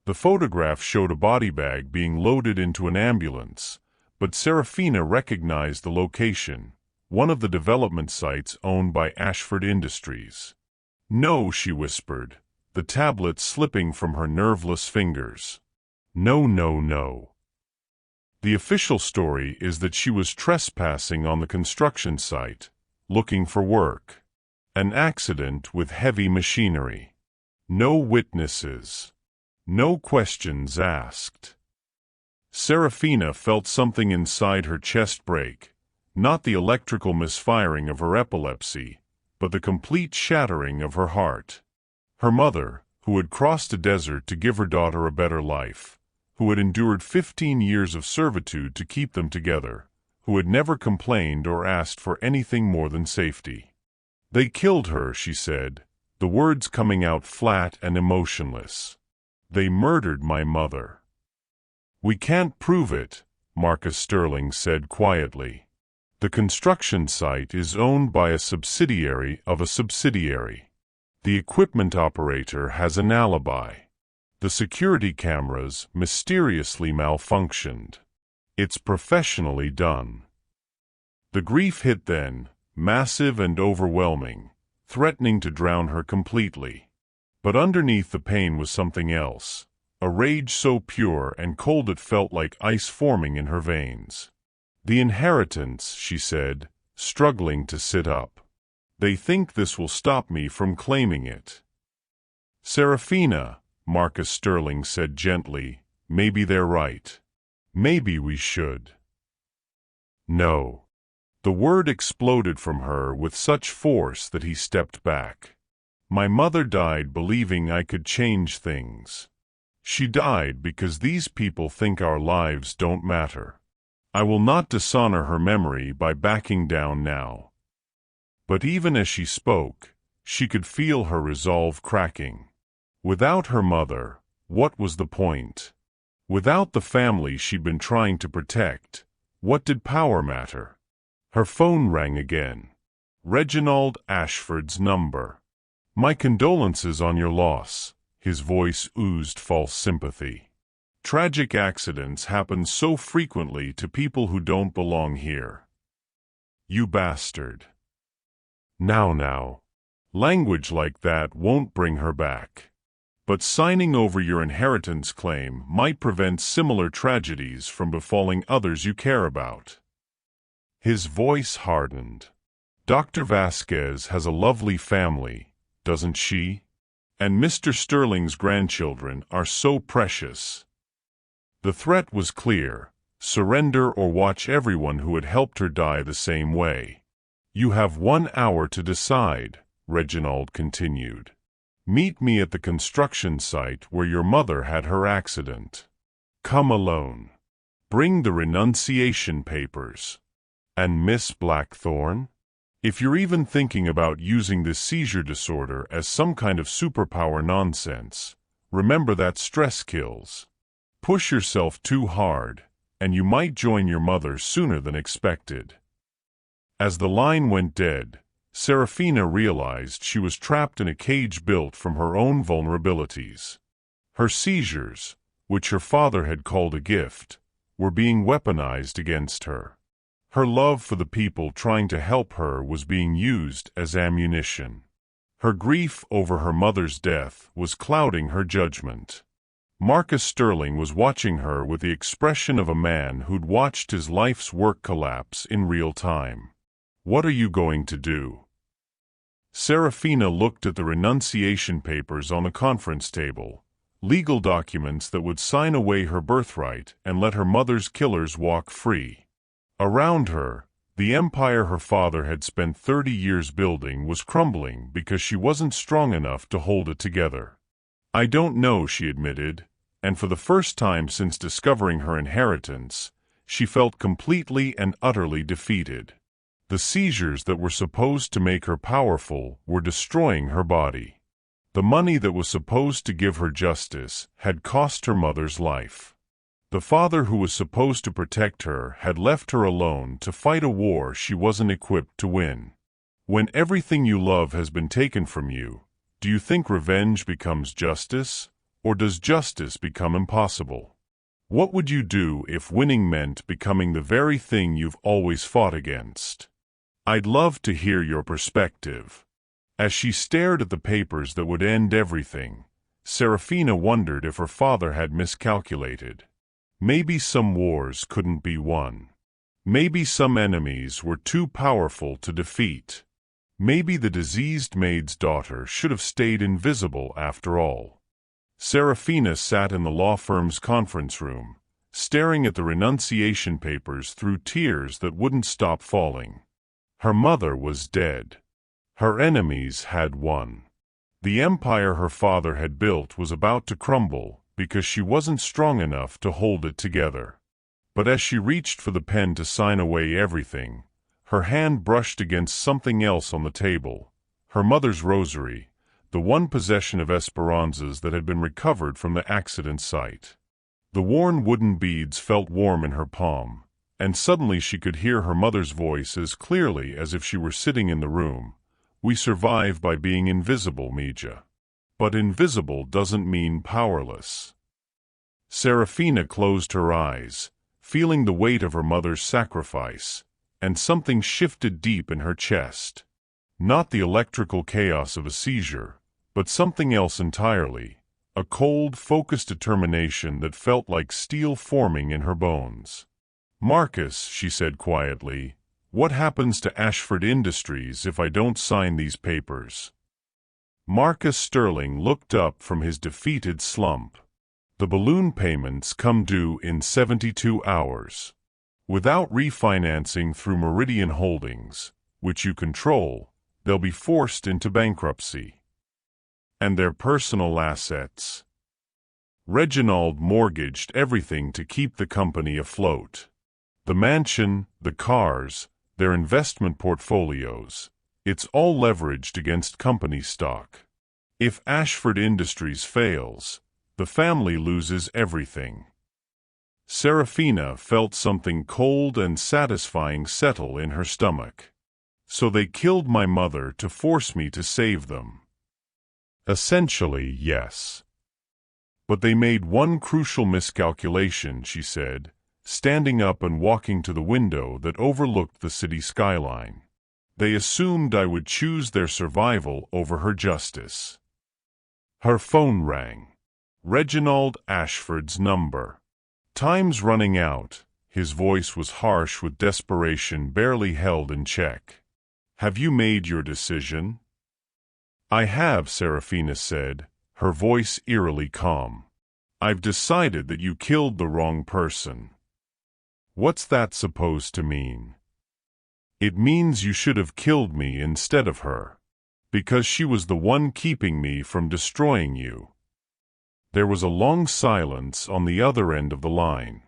The photograph showed a body bag being loaded into an ambulance, but Seraphina recognized the location, one of the development sites owned by Ashford Industries. "No," she whispered, the tablet slipping from her nerveless fingers. "No, no, no." The official story is that she was trespassing on the construction site, looking for work. An accident with heavy machinery. No witnesses. No questions asked. Seraphina felt something inside her chest break, not the electrical misfiring of her epilepsy, but the complete shattering of her heart. Her mother, who had crossed a desert to give her daughter a better life, who had endured 15 years of servitude to keep them together, who had never complained or asked for anything more than safety. "They killed her," she said, the words coming out flat and emotionless. "They murdered my mother." "We can't prove it," Marcus Sterling said quietly. "The construction site is owned by a subsidiary of a subsidiary. The equipment operator has an alibi. The security cameras mysteriously malfunctioned. It's professionally done." The grief hit then, massive and overwhelming, threatening to drown her completely. But underneath the pain was something else, a rage so pure and cold it felt like ice forming in her veins. "The inheritance," she said, struggling to sit up. "They think this will stop me from claiming it." "Seraphina," Marcus Sterling said gently, "maybe they're right. Maybe we should." "No." The word exploded from her with such force that he stepped back. "My mother died believing I could change things. She died because these people think our lives don't matter. I will not dishonor her memory by backing down now." But even as she spoke, she could feel her resolve cracking. Without her mother, what was the point? Without the family she'd been trying to protect, what did power matter? Her phone rang again. Reginald Ashford's number. "My condolences on your loss." His voice oozed false sympathy. "Tragic accidents happen so frequently to people who don't belong here." "You bastard." Now. Language like that won't bring her back. But signing over your inheritance claim might prevent similar tragedies from befalling others you care about. His voice hardened. "Dr. Vasquez has a lovely family, doesn't she? And Mr. Sterling's grandchildren are so precious." The threat was clear: surrender or watch everyone who had helped her die the same way. You have 1 hour to decide, Reginald continued. Meet me at the construction site where your mother had her accident. Come alone. Bring the renunciation papers. And Miss Blackthorne? If you're even thinking about using this seizure disorder as some kind of superpower nonsense, remember that stress kills. Push yourself too hard, and you might join your mother sooner than expected. As the line went dead, Seraphina realized she was trapped in a cage built from her own vulnerabilities. Her seizures, which her father had called a gift, were being weaponized against her. Her love for the people trying to help her was being used as ammunition. Her grief over her mother's death was clouding her judgment. Marcus Sterling was watching her with the expression of a man who'd watched his life's work collapse in real time. What are you going to do? Seraphina looked at the renunciation papers on the conference table, legal documents that would sign away her birthright and let her mother's killers walk free. Around her, the empire her father had spent 30 years building was crumbling because she wasn't strong enough to hold it together. I don't know, she admitted, and for the first time since discovering her inheritance, she felt completely and utterly defeated. The seizures that were supposed to make her powerful were destroying her body. The money that was supposed to give her justice had cost her mother's life. The father who was supposed to protect her had left her alone to fight a war she wasn't equipped to win. When everything you love has been taken from you, do you think revenge becomes justice, or does justice become impossible? What would you do if winning meant becoming the very thing you've always fought against? I'd love to hear your perspective. As she stared at the papers that would end everything, Seraphina wondered if her father had miscalculated. Maybe some wars couldn't be won. Maybe some enemies were too powerful to defeat. Maybe the diseased maid's daughter should have stayed invisible after all. Seraphina sat in the law firm's conference room, staring at the renunciation papers through tears that wouldn't stop falling. Her mother was dead. Her enemies had won. The empire her father had built was about to crumble because she wasn't strong enough to hold it together. But as she reached for the pen to sign away everything, her hand brushed against something else on the table, her mother's rosary, the one possession of Esperanza's that had been recovered from the accident site. The worn wooden beads felt warm in her palm, and suddenly she could hear her mother's voice as clearly as if she were sitting in the room. We survive by being invisible, Mija. But invisible doesn't mean powerless. Seraphina closed her eyes, feeling the weight of her mother's sacrifice, and something shifted deep in her chest. Not the electrical chaos of a seizure, but something else entirely, a cold, focused determination that felt like steel forming in her bones. Marcus, she said quietly, what happens to Ashford Industries if I don't sign these papers? Marcus Sterling looked up from his defeated slump. The balloon payments come due in 72 hours. Without refinancing through Meridian Holdings, which you control, they'll be forced into bankruptcy. And their personal assets. Reginald mortgaged everything to keep the company afloat. The mansion, the cars, their investment portfolios, it's all leveraged against company stock. If Ashford Industries fails, the family loses everything. Seraphina felt something cold and satisfying settle in her stomach. So they killed my mother to force me to save them. Essentially, yes. But they made one crucial miscalculation, she said, standing up and walking to the window that overlooked the city skyline. They assumed I would choose their survival over her justice. Her phone rang. Reginald Ashford's number. Time's running out. His voice was harsh with desperation barely held in check. Have you made your decision? I have, Seraphina said, her voice eerily calm. I've decided that you killed the wrong person. What's that supposed to mean? It means you should have killed me instead of her. Because she was the one keeping me from destroying you." There was a long silence on the other end of the line.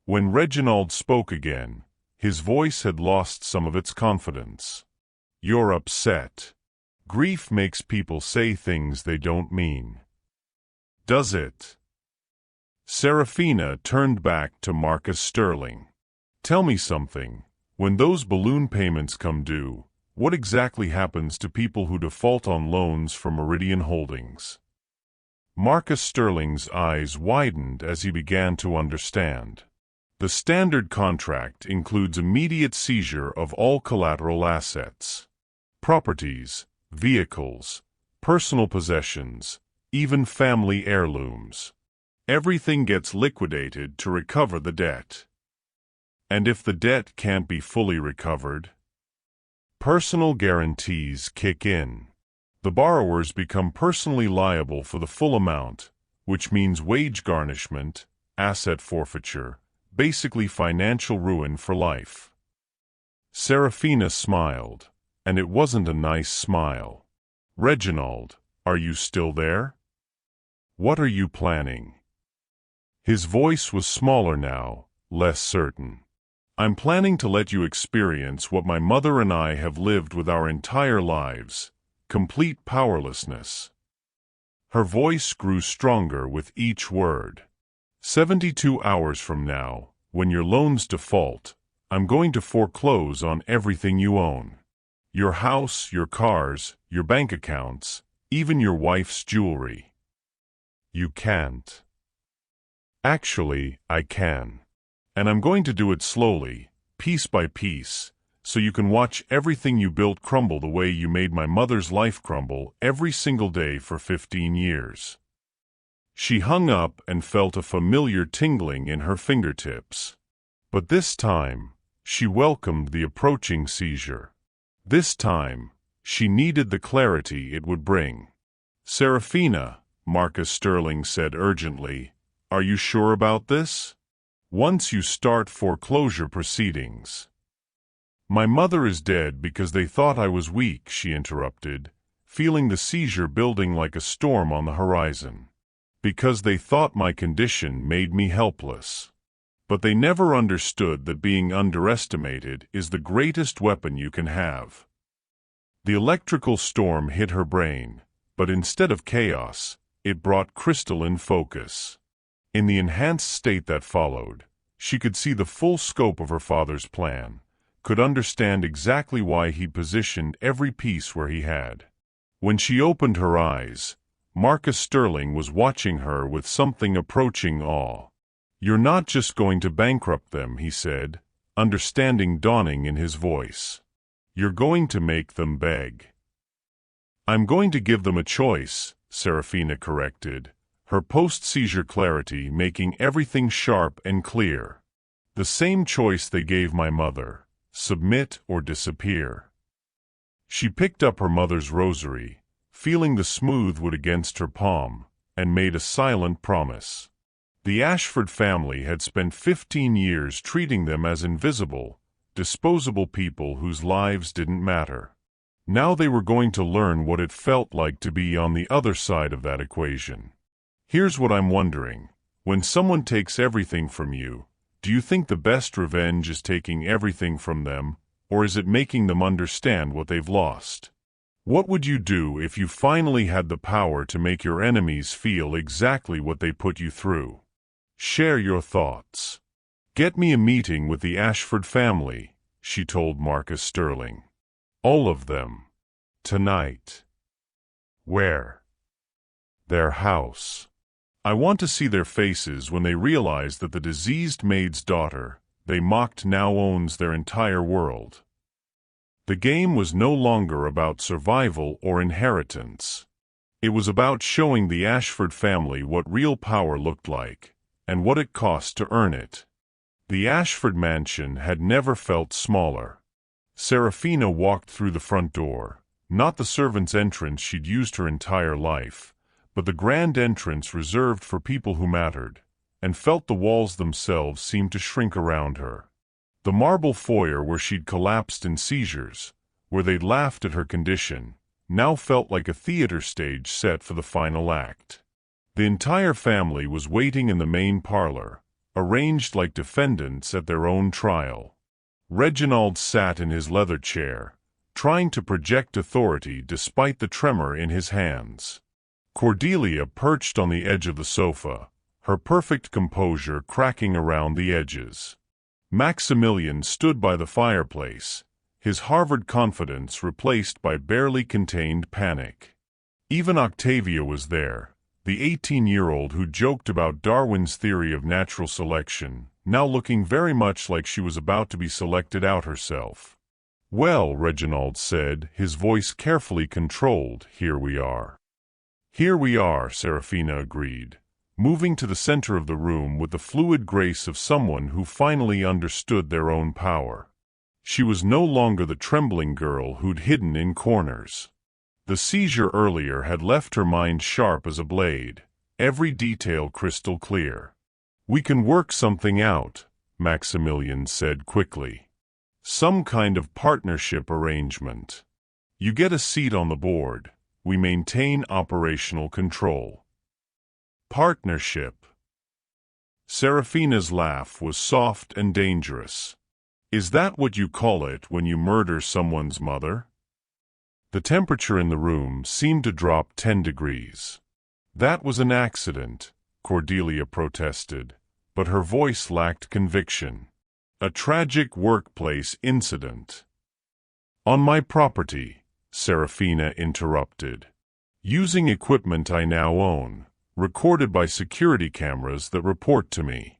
When Reginald spoke again, his voice had lost some of its confidence. "You're upset. Grief makes people say things they don't mean. Does it?" Seraphina turned back to Marcus Sterling. "Tell me something. When those balloon payments come due, what exactly happens to people who default on loans from Meridian Holdings?" Marcus Sterling's eyes widened as he began to understand. The standard contract includes immediate seizure of all collateral assets. Properties, vehicles, personal possessions, even family heirlooms. Everything gets liquidated to recover the debt. And if the debt can't be fully recovered, personal guarantees kick in. The borrowers become personally liable for the full amount, which means wage garnishment, asset forfeiture, basically financial ruin for life. Seraphina smiled, and it wasn't a nice smile. "Reginald, are you still there? What are you planning?" His voice was smaller now, less certain. "I'm planning to let you experience what my mother and I have lived with our entire lives, complete powerlessness." Her voice grew stronger with each word. 72 hours from now, when your loans default, I'm going to foreclose on everything you own. Your house, your cars, your bank accounts, even your wife's jewelry." "You can't." "Actually, I can. And I'm going to do it slowly, piece by piece, so you can watch everything you built crumble the way you made my mother's life crumble every single day for 15 years. She hung up and felt a familiar tingling in her fingertips. But this time, she welcomed the approaching seizure. This time, she needed the clarity it would bring. "Seraphina," Marcus Sterling said urgently, "are you sure about this? Once you start foreclosure proceedings." "My mother is dead because they thought I was weak," she interrupted, feeling the seizure building like a storm on the horizon. "Because they thought my condition made me helpless. But they never understood that being underestimated is the greatest weapon you can have." The electrical storm hit her brain, but instead of chaos, it brought crystalline focus. In the enhanced state that followed, she could see the full scope of her father's plan, could understand exactly why he positioned every piece where he had. When she opened her eyes, Marcus Sterling was watching her with something approaching awe. "You're not just going to bankrupt them," he said, understanding dawning in his voice. "You're going to make them beg." "I'm going to give them a choice," Seraphina corrected, her post-seizure clarity making everything sharp and clear. "The same choice they gave my mother: submit or disappear." She picked up her mother's rosary, feeling the smooth wood against her palm, and made a silent promise. The Ashford family had spent 15 years treating them as invisible, disposable people whose lives didn't matter. Now they were going to learn what it felt like to be on the other side of that equation. "Here's what I'm wondering. When someone takes everything from you, do you think the best revenge is taking everything from them, or is it making them understand what they've lost? What would you do if you finally had the power to make your enemies feel exactly what they put you through? Share your thoughts." "Get me a meeting with the Ashford family," she told Marcus Sterling. "All of them. Tonight." "Where?" "Their house. I want to see their faces when they realize that the diseased maid's daughter they mocked now owns their entire world." The game was no longer about survival or inheritance. It was about showing the Ashford family what real power looked like, and what it cost to earn it. The Ashford mansion had never felt smaller. Seraphina walked through the front door, not the servant's entrance she'd used her entire life, but the grand entrance reserved for people who mattered, and felt the walls themselves seem to shrink around her. The marble foyer where she'd collapsed in seizures, where they'd laughed at her condition, now felt like a theater stage set for the final act. The entire family was waiting in the main parlor, arranged like defendants at their own trial. Reginald sat in his leather chair, trying to project authority despite the tremor in his hands. Cordelia perched on the edge of the sofa, her perfect composure cracking around the edges. Maximilian stood by the fireplace, his Harvard confidence replaced by barely contained panic. Even Octavia was there, the 18-year-old who joked about Darwin's theory of natural selection, now looking very much like she was about to be selected out herself. "Well," Reginald said, his voice carefully controlled, "here we are." "Here we are," Seraphina agreed, moving to the center of the room with the fluid grace of someone who finally understood their own power. She was no longer the trembling girl who'd hidden in corners. The seizure earlier had left her mind sharp as a blade, every detail crystal clear. "We can work something out," Maximilian said quickly. "Some kind of partnership arrangement. You get a seat on the board. We maintain operational control." Partnership. Seraphina's laugh was soft and dangerous. "Is that what you call it when you murder someone's mother?" The temperature in the room seemed to drop 10 degrees. "That was an accident," Cordelia protested, but her voice lacked conviction. "A tragic workplace incident." "On my property," Seraphina interrupted. "Using equipment I now own, recorded by security cameras that report to me.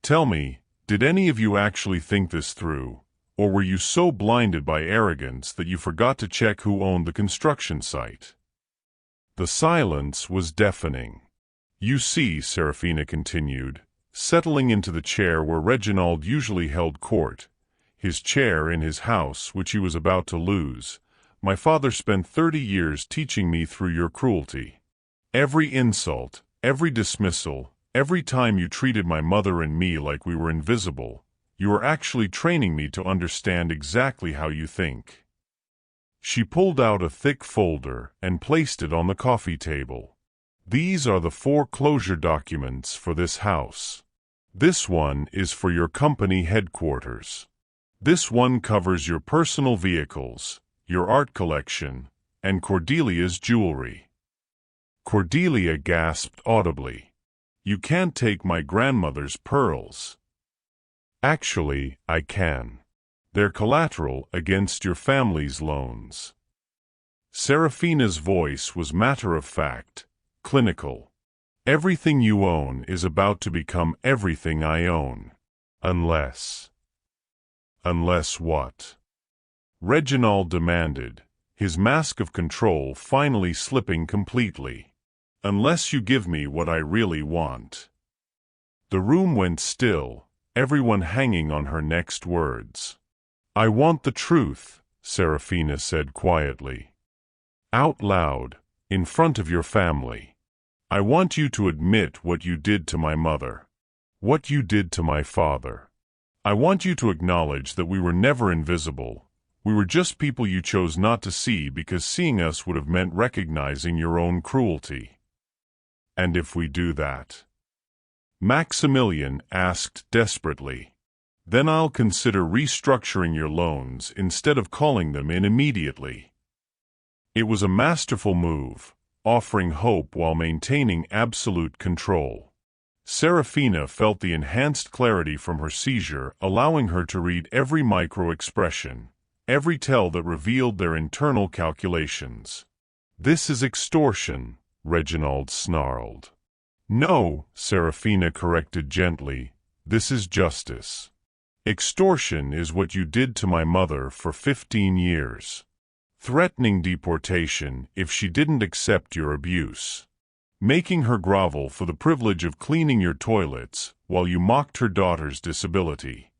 Tell me, did any of you actually think this through, or were you so blinded by arrogance that you forgot to check who owned the construction site?" The silence was deafening. "You see," Seraphina continued, settling into the chair where Reginald usually held court, his chair in his house which he was about to lose, "my father spent 30 years teaching me through your cruelty. Every insult, every dismissal, every time you treated my mother and me like we were invisible, you were actually training me to understand exactly how you think." She pulled out a thick folder and placed it on the coffee table. "These are the foreclosure documents for this house. This one is for your company headquarters. This one covers your personal vehicles, your art collection, and Cordelia's jewelry." Cordelia gasped audibly. "You can't take my grandmother's pearls." "Actually, I can. They're collateral against your family's loans." Seraphina's voice was matter-of-fact, clinical. "Everything you own is about to become everything I own. Unless—" "Unless what?" Reginald demanded, his mask of control finally slipping completely. "Unless you give me what I really want." The room went still, everyone hanging on her next words. "I want the truth," Seraphina said quietly. "Out loud, in front of your family. I want you to admit what you did to my mother. What you did to my father. I want you to acknowledge that we were never invisible. We were just people you chose not to see because seeing us would have meant recognizing your own cruelty." "And if we do that?" Maximilian asked desperately. "Then I'll consider restructuring your loans instead of calling them in immediately." It was a masterful move, offering hope while maintaining absolute control. Seraphina felt the enhanced clarity from her seizure, allowing her to read every micro-expression, every tell that revealed their internal calculations. "This is extortion," Reginald snarled. "No," Seraphina corrected gently, "this is justice. Extortion is what you did to my mother for 15 years. Threatening deportation if she didn't accept your abuse. Making her grovel for the privilege of cleaning your toilets while you mocked her daughter's disability."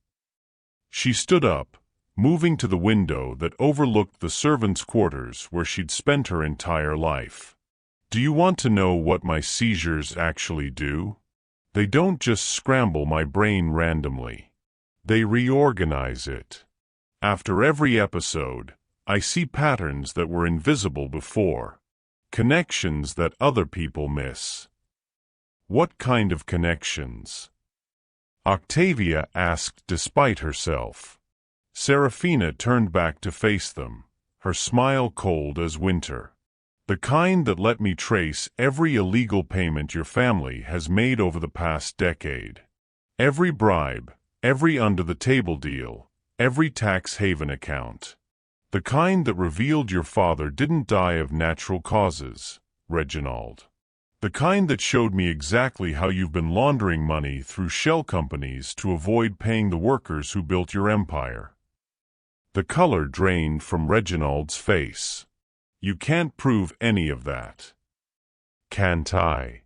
She stood up, moving to the window that overlooked the servants' quarters where she'd spent her entire life. "Do you want to know what my seizures actually do? They don't just scramble my brain randomly. They reorganize it. After every episode, I see patterns that were invisible before. Connections that other people miss. What kind of connections? Octavia asked despite herself. Seraphina turned back to face them, her smile cold as winter. The kind that let me trace every illegal payment your family has made over the past decade. Every bribe, every under-the-table deal, every tax haven account. The kind that revealed your father didn't die of natural causes, Reginald. The kind that showed me exactly how you've been laundering money through shell companies to avoid paying the workers who built your empire. The color drained from Reginald's face. You can't prove any of that. Can't I?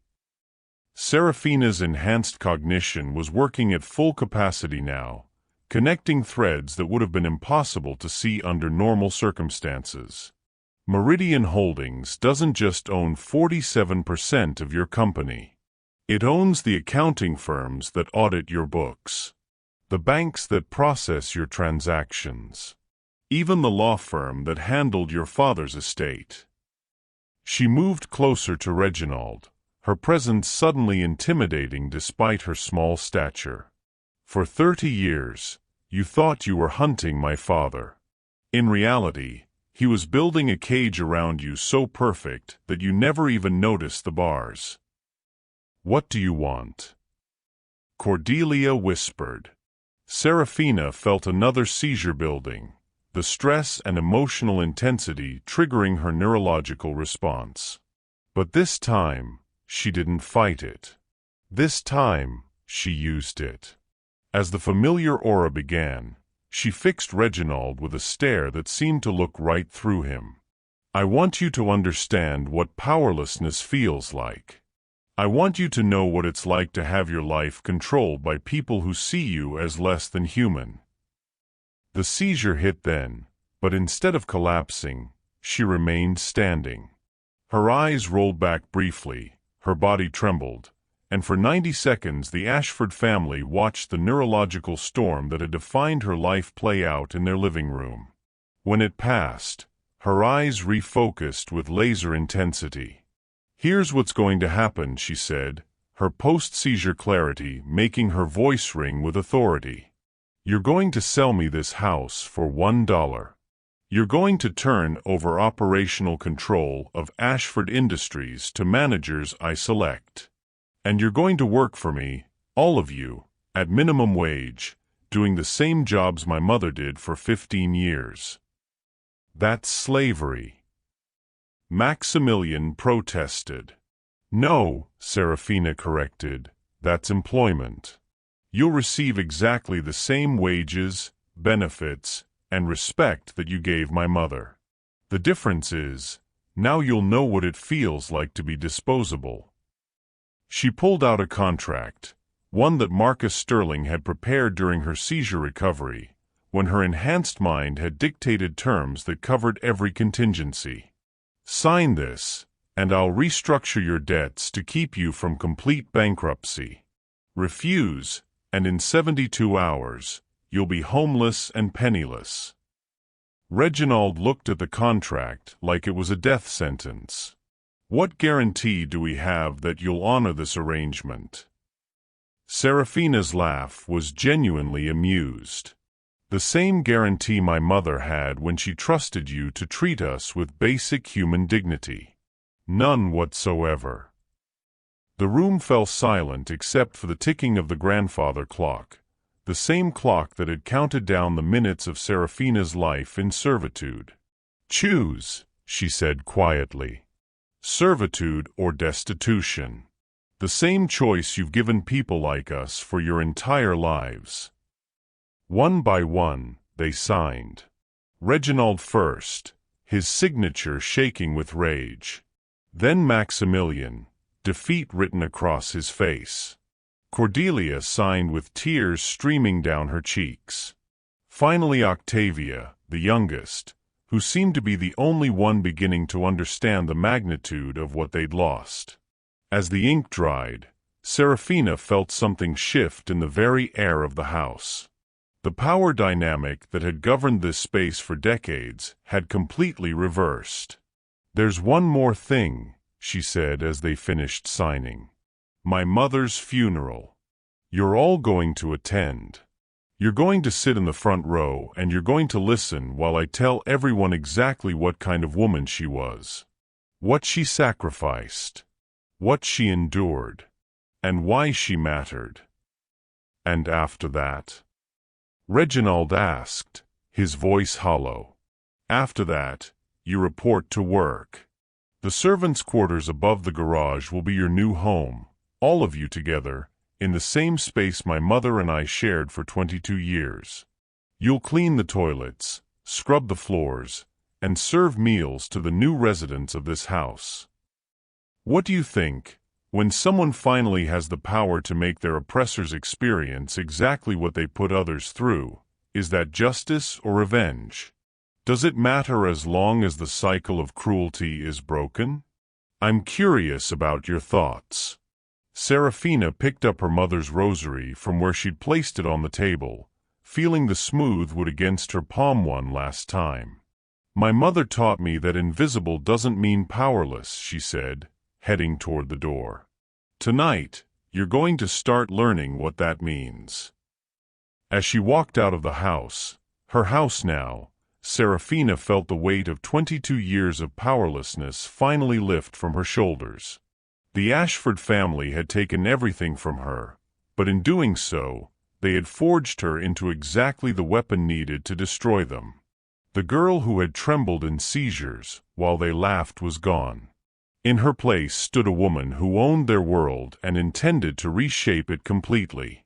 Seraphina's enhanced cognition was working at full capacity now, connecting threads that would have been impossible to see under normal circumstances. Meridian Holdings doesn't just own 47% of your company. It owns the accounting firms that audit your books, the banks that process your transactions, even the law firm that handled your father's estate. She moved closer to Reginald, her presence suddenly intimidating despite her small stature. For 30 years, you thought you were hunting my father. In reality, he was building a cage around you so perfect that you never even noticed the bars. What do you want? Cordelia whispered. Seraphina felt another seizure building, the stress and emotional intensity triggering her neurological response. But this time, she didn't fight it. This time, she used it. As the familiar aura began, she fixed Reginald with a stare that seemed to look right through him. I want you to understand what powerlessness feels like. I want you to know what it's like to have your life controlled by people who see you as less than human. The seizure hit then, but instead of collapsing, she remained standing. Her eyes rolled back briefly, her body trembled, and for 90 seconds the Ashford family watched the neurological storm that had defined her life play out in their living room. When it passed, her eyes refocused with laser intensity. Here's what's going to happen, she said, her post-seizure clarity making her voice ring with authority. You're going to sell me this house for $1. You're going to turn over operational control of Ashford Industries to managers I select. And you're going to work for me, all of you, at minimum wage, doing the same jobs my mother did for 15 years. That's slavery. Maximilian protested. No, Seraphina corrected, that's employment. You'll receive exactly the same wages, benefits, and respect that you gave my mother. The difference is, now you'll know what it feels like to be disposable. She pulled out a contract, one that Marcus Sterling had prepared during her seizure recovery, when her enhanced mind had dictated terms that covered every contingency. Sign this, and I'll restructure your debts to keep you from complete bankruptcy. Refuse, and in 72 hours, you'll be homeless and penniless. Reginald looked at the contract like it was a death sentence. What guarantee do we have that you'll honor this arrangement? Seraphina's laugh was genuinely amused. The same guarantee my mother had when she trusted you to treat us with basic human dignity. None whatsoever. The room fell silent except for the ticking of the grandfather clock, the same clock that had counted down the minutes of Seraphina's life in servitude. Choose, she said quietly. Servitude or destitution. The same choice you've given people like us for your entire lives. One by one, they signed. Reginald first, his signature shaking with rage. Then Maximilian, defeat written across his face. Cordelia signed with tears streaming down her cheeks. Finally Octavia, the youngest, who seemed to be the only one beginning to understand the magnitude of what they'd lost. As the ink dried, Seraphina felt something shift in the very air of the house. The power dynamic that had governed this space for decades had completely reversed. "There's one more thing," she said as they finished signing. "My mother's funeral. You're all going to attend. You're going to sit in the front row and you're going to listen while I tell everyone exactly what kind of woman she was. What she sacrificed. What she endured. And why she mattered." "And after that?" Reginald asked, his voice hollow. "After that, you report to work. The servants' quarters above the garage will be your new home, all of you together, in the same space my mother and I shared for 22 years. You'll clean the toilets, scrub the floors, and serve meals to the new residents of this house. What do you think, when someone finally has the power to make their oppressors experience exactly what they put others through, is that justice or revenge? Does it matter as long as the cycle of cruelty is broken? I'm curious about your thoughts." Seraphina picked up her mother's rosary from where she'd placed it on the table, feeling the smooth wood against her palm one last time. "My mother taught me that invisible doesn't mean powerless," she said, heading toward the door. "Tonight, you're going to start learning what that means." As she walked out of the house, her house now, Seraphina felt the weight of 22 years of powerlessness finally lift from her shoulders. The Ashford family had taken everything from her, but in doing so, they had forged her into exactly the weapon needed to destroy them. The girl who had trembled in seizures while they laughed was gone. In her place stood a woman who owned their world and intended to reshape it completely.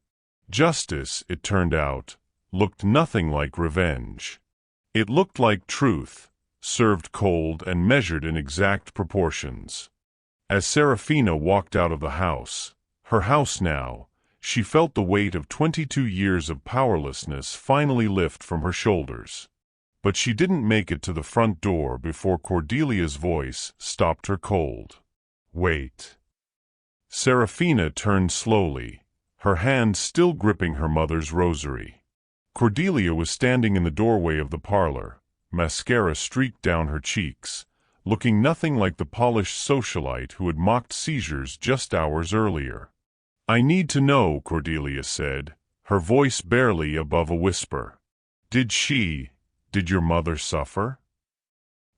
Justice, it turned out, looked nothing like revenge. It looked like truth, served cold and measured in exact proportions. As Seraphina walked out of the house, her house now, she felt the weight of 22 years of powerlessness finally lift from her shoulders. But she didn't make it to the front door before Cordelia's voice stopped her cold. "Wait." Seraphina turned slowly, her hand still gripping her mother's rosary. Cordelia was standing in the doorway of the parlor, mascara streaked down her cheeks, looking nothing like the polished socialite who had mocked seizures just hours earlier. "I need to know," Cordelia said, her voice barely above a whisper. Did your mother suffer?"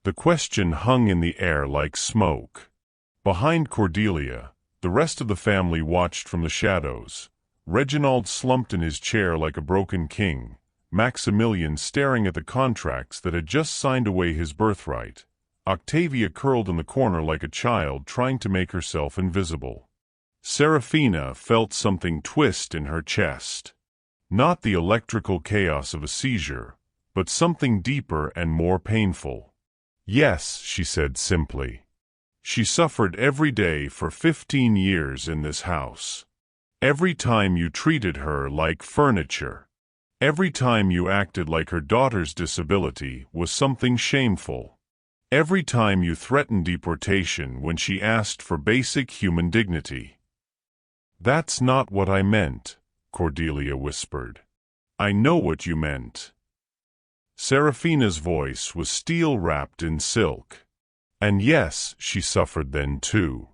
The question hung in the air like smoke. Behind Cordelia, the rest of the family watched from the shadows. Reginald slumped in his chair like a broken king, Maximilian staring at the contracts that had just signed away his birthright, Octavia curled in the corner like a child trying to make herself invisible. Seraphina felt something twist in her chest. Not the electrical chaos of a seizure, but something deeper and more painful. "Yes," she said simply. "She suffered every day for 15 years in this house. Every time you treated her like furniture. Every time you acted like her daughter's disability was something shameful. Every time you threatened deportation when she asked for basic human dignity." "That's not what I meant," Cordelia whispered. "I know what you meant." Seraphina's voice was steel wrapped in silk. "And yes, she suffered then too.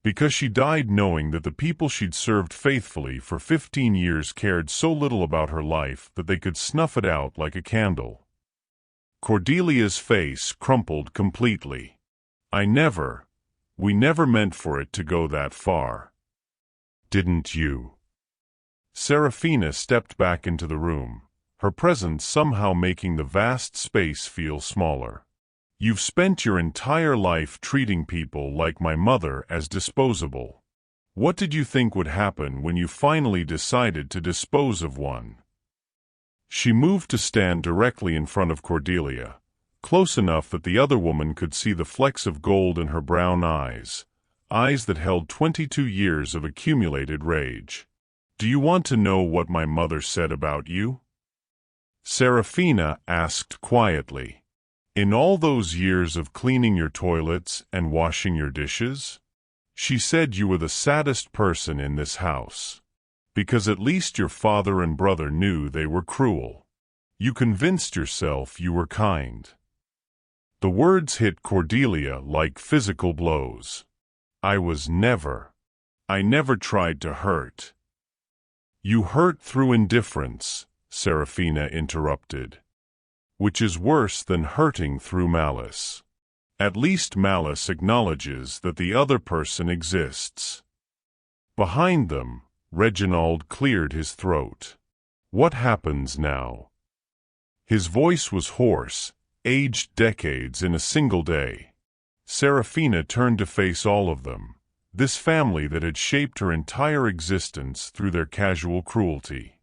Because she died knowing that the people she'd served faithfully for 15 years cared so little about her life that they could snuff it out like a candle." Cordelia's face crumpled completely. We never meant for it to go that far." "Didn't you?" Seraphina stepped back into the room, her presence somehow making the vast space feel smaller. "You've spent your entire life treating people like my mother as disposable. What did you think would happen when you finally decided to dispose of one?" She moved to stand directly in front of Cordelia, close enough that the other woman could see the flecks of gold in her brown eyes, eyes that held 22 years of accumulated rage. "Do you want to know what my mother said about you?" Seraphina asked quietly. "In all those years of cleaning your toilets and washing your dishes? She said you were the saddest person in this house. Because at least your father and brother knew they were cruel. You convinced yourself you were kind. The words hit Cordelia like physical blows. I never tried to hurt. You hurt through indifference, Seraphina interrupted. Which is worse than hurting through malice. At least malice acknowledges that the other person exists. Behind them, Reginald cleared his throat. What happens now? His voice was hoarse, aged decades in a single day. Seraphina turned to face all of them, this family that had shaped her entire existence through their casual cruelty.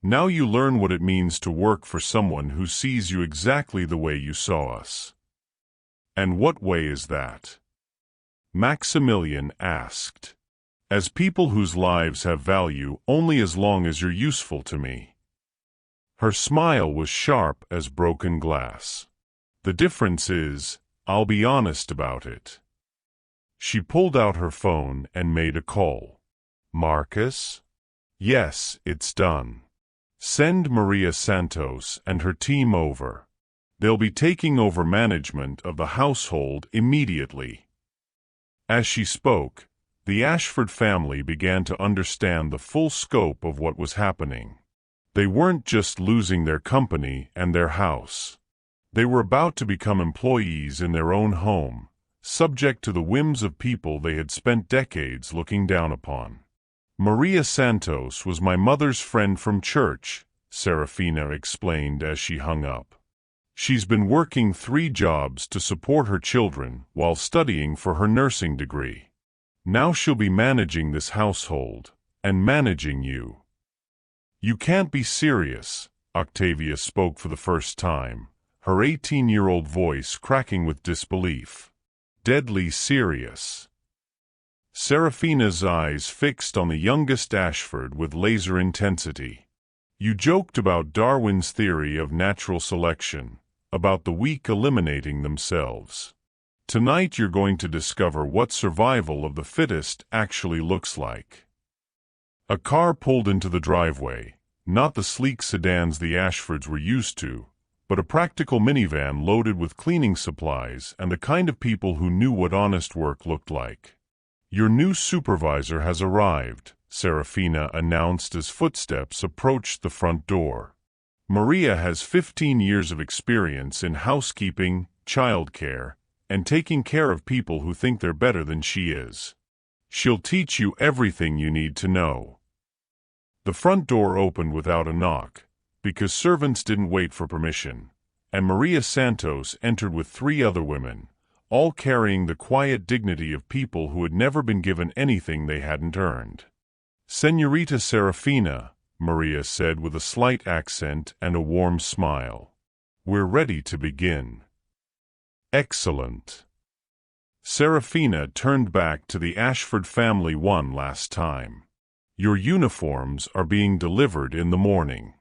Now you learn what it means to work for someone who sees you exactly the way you saw us. And what way is that? Maximilian asked. As people whose lives have value only as long as you're useful to me. Her smile was sharp as broken glass. The difference is, I'll be honest about it. She pulled out her phone and made a call. Marcus? Yes, it's done. Send Maria Santos and her team over. They'll be taking over management of the household immediately. As she spoke, the Ashford family began to understand the full scope of what was happening. They weren't just losing their company and their house. They were about to become employees in their own home, subject to the whims of people they had spent decades looking down upon. Maria Santos was my mother's friend from church, Seraphina explained as she hung up. She's been working 3 jobs to support her children while studying for her nursing degree. Now she'll be managing this household, and managing you. You can't be serious, Octavia spoke for the first time, her 18-year-old voice cracking with disbelief. Deadly serious. Seraphina's eyes fixed on the youngest Ashford with laser intensity. You joked about Darwin's theory of natural selection, about the weak eliminating themselves. Tonight you're going to discover what survival of the fittest actually looks like. A car pulled into the driveway, not the sleek sedans the Ashfords were used to, but a practical minivan loaded with cleaning supplies and the kind of people who knew what honest work looked like. Your new supervisor has arrived, Seraphina announced as footsteps approached the front door. Maria has 15 years of experience in housekeeping, childcare, and taking care of people who think they're better than she is. She'll teach you everything you need to know. The front door opened without a knock, because servants didn't wait for permission, and Maria Santos entered with 3 other women, all carrying the quiet dignity of people who had never been given anything they hadn't earned. Señorita Seraphina, Maria said with a slight accent and a warm smile. We're ready to begin. Excellent. Seraphina turned back to the Ashford family one last time. Your uniforms are being delivered in the morning.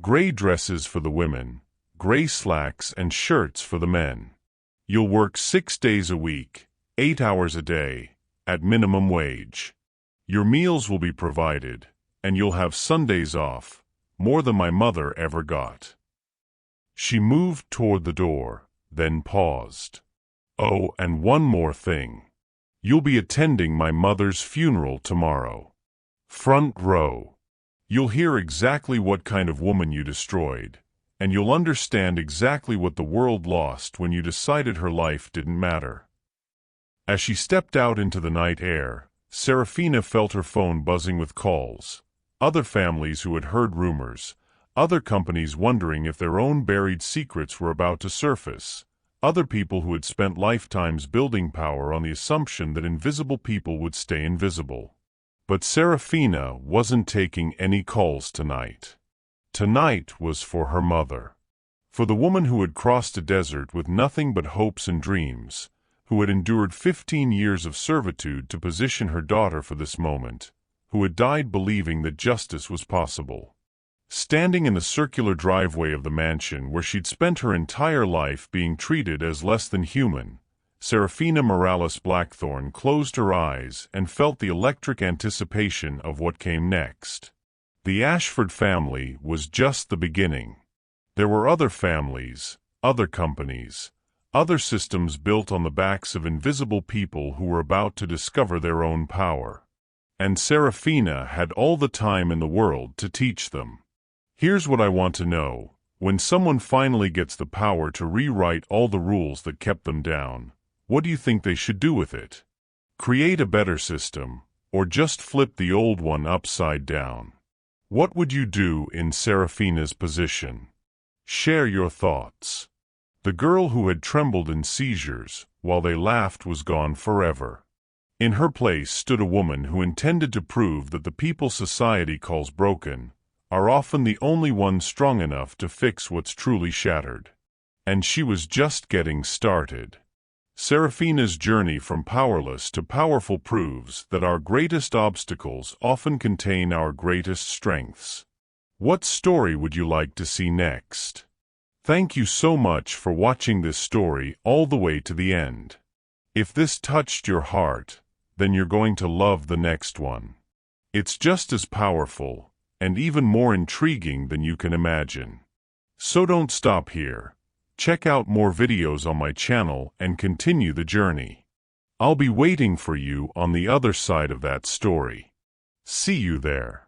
Gray dresses for the women, gray slacks and shirts for the men. You'll work 6 days a week, 8 hours a day, at minimum wage. Your meals will be provided, and you'll have Sundays off, more than my mother ever got. She moved toward the door, then paused. Oh, and one more thing. You'll be attending my mother's funeral tomorrow. Front row. You'll hear exactly what kind of woman you destroyed, and you'll understand exactly what the world lost when you decided her life didn't matter. As she stepped out into the night air, Seraphina felt her phone buzzing with calls. Other families who had heard rumors, other companies wondering if their own buried secrets were about to surface, other people who had spent lifetimes building power on the assumption that invisible people would stay invisible. But Seraphina wasn't taking any calls tonight. Tonight was for her mother. For the woman who had crossed a desert with nothing but hopes and dreams, who had endured 15 years of servitude to position her daughter for this moment, who had died believing that justice was possible. Standing in the circular driveway of the mansion where she'd spent her entire life being treated as less than human, Seraphina Morales Blackthorne closed her eyes and felt the electric anticipation of what came next. The Ashford family was just the beginning. There were other families, other companies, other systems built on the backs of invisible people who were about to discover their own power. And Seraphina had all the time in the world to teach them. Here's what I want to know. When someone finally gets the power to rewrite all the rules that kept them down, what do you think they should do with it? Create a better system, or just flip the old one upside down? What would you do in Seraphina's position? Share your thoughts. The girl who had trembled in seizures while they laughed was gone forever. In her place stood a woman who intended to prove that the people society calls broken are often the only ones strong enough to fix what's truly shattered. And she was just getting started. Seraphina's journey from powerless to powerful proves that our greatest obstacles often contain our greatest strengths. What story would you like to see next? Thank you so much for watching this story all the way to the end. If this touched your heart, then you're going to love the next one. It's just as powerful and even more intriguing than you can imagine. So don't stop here. Check out more videos on my channel and continue the journey. I'll be waiting for you on the other side of that story. See you there.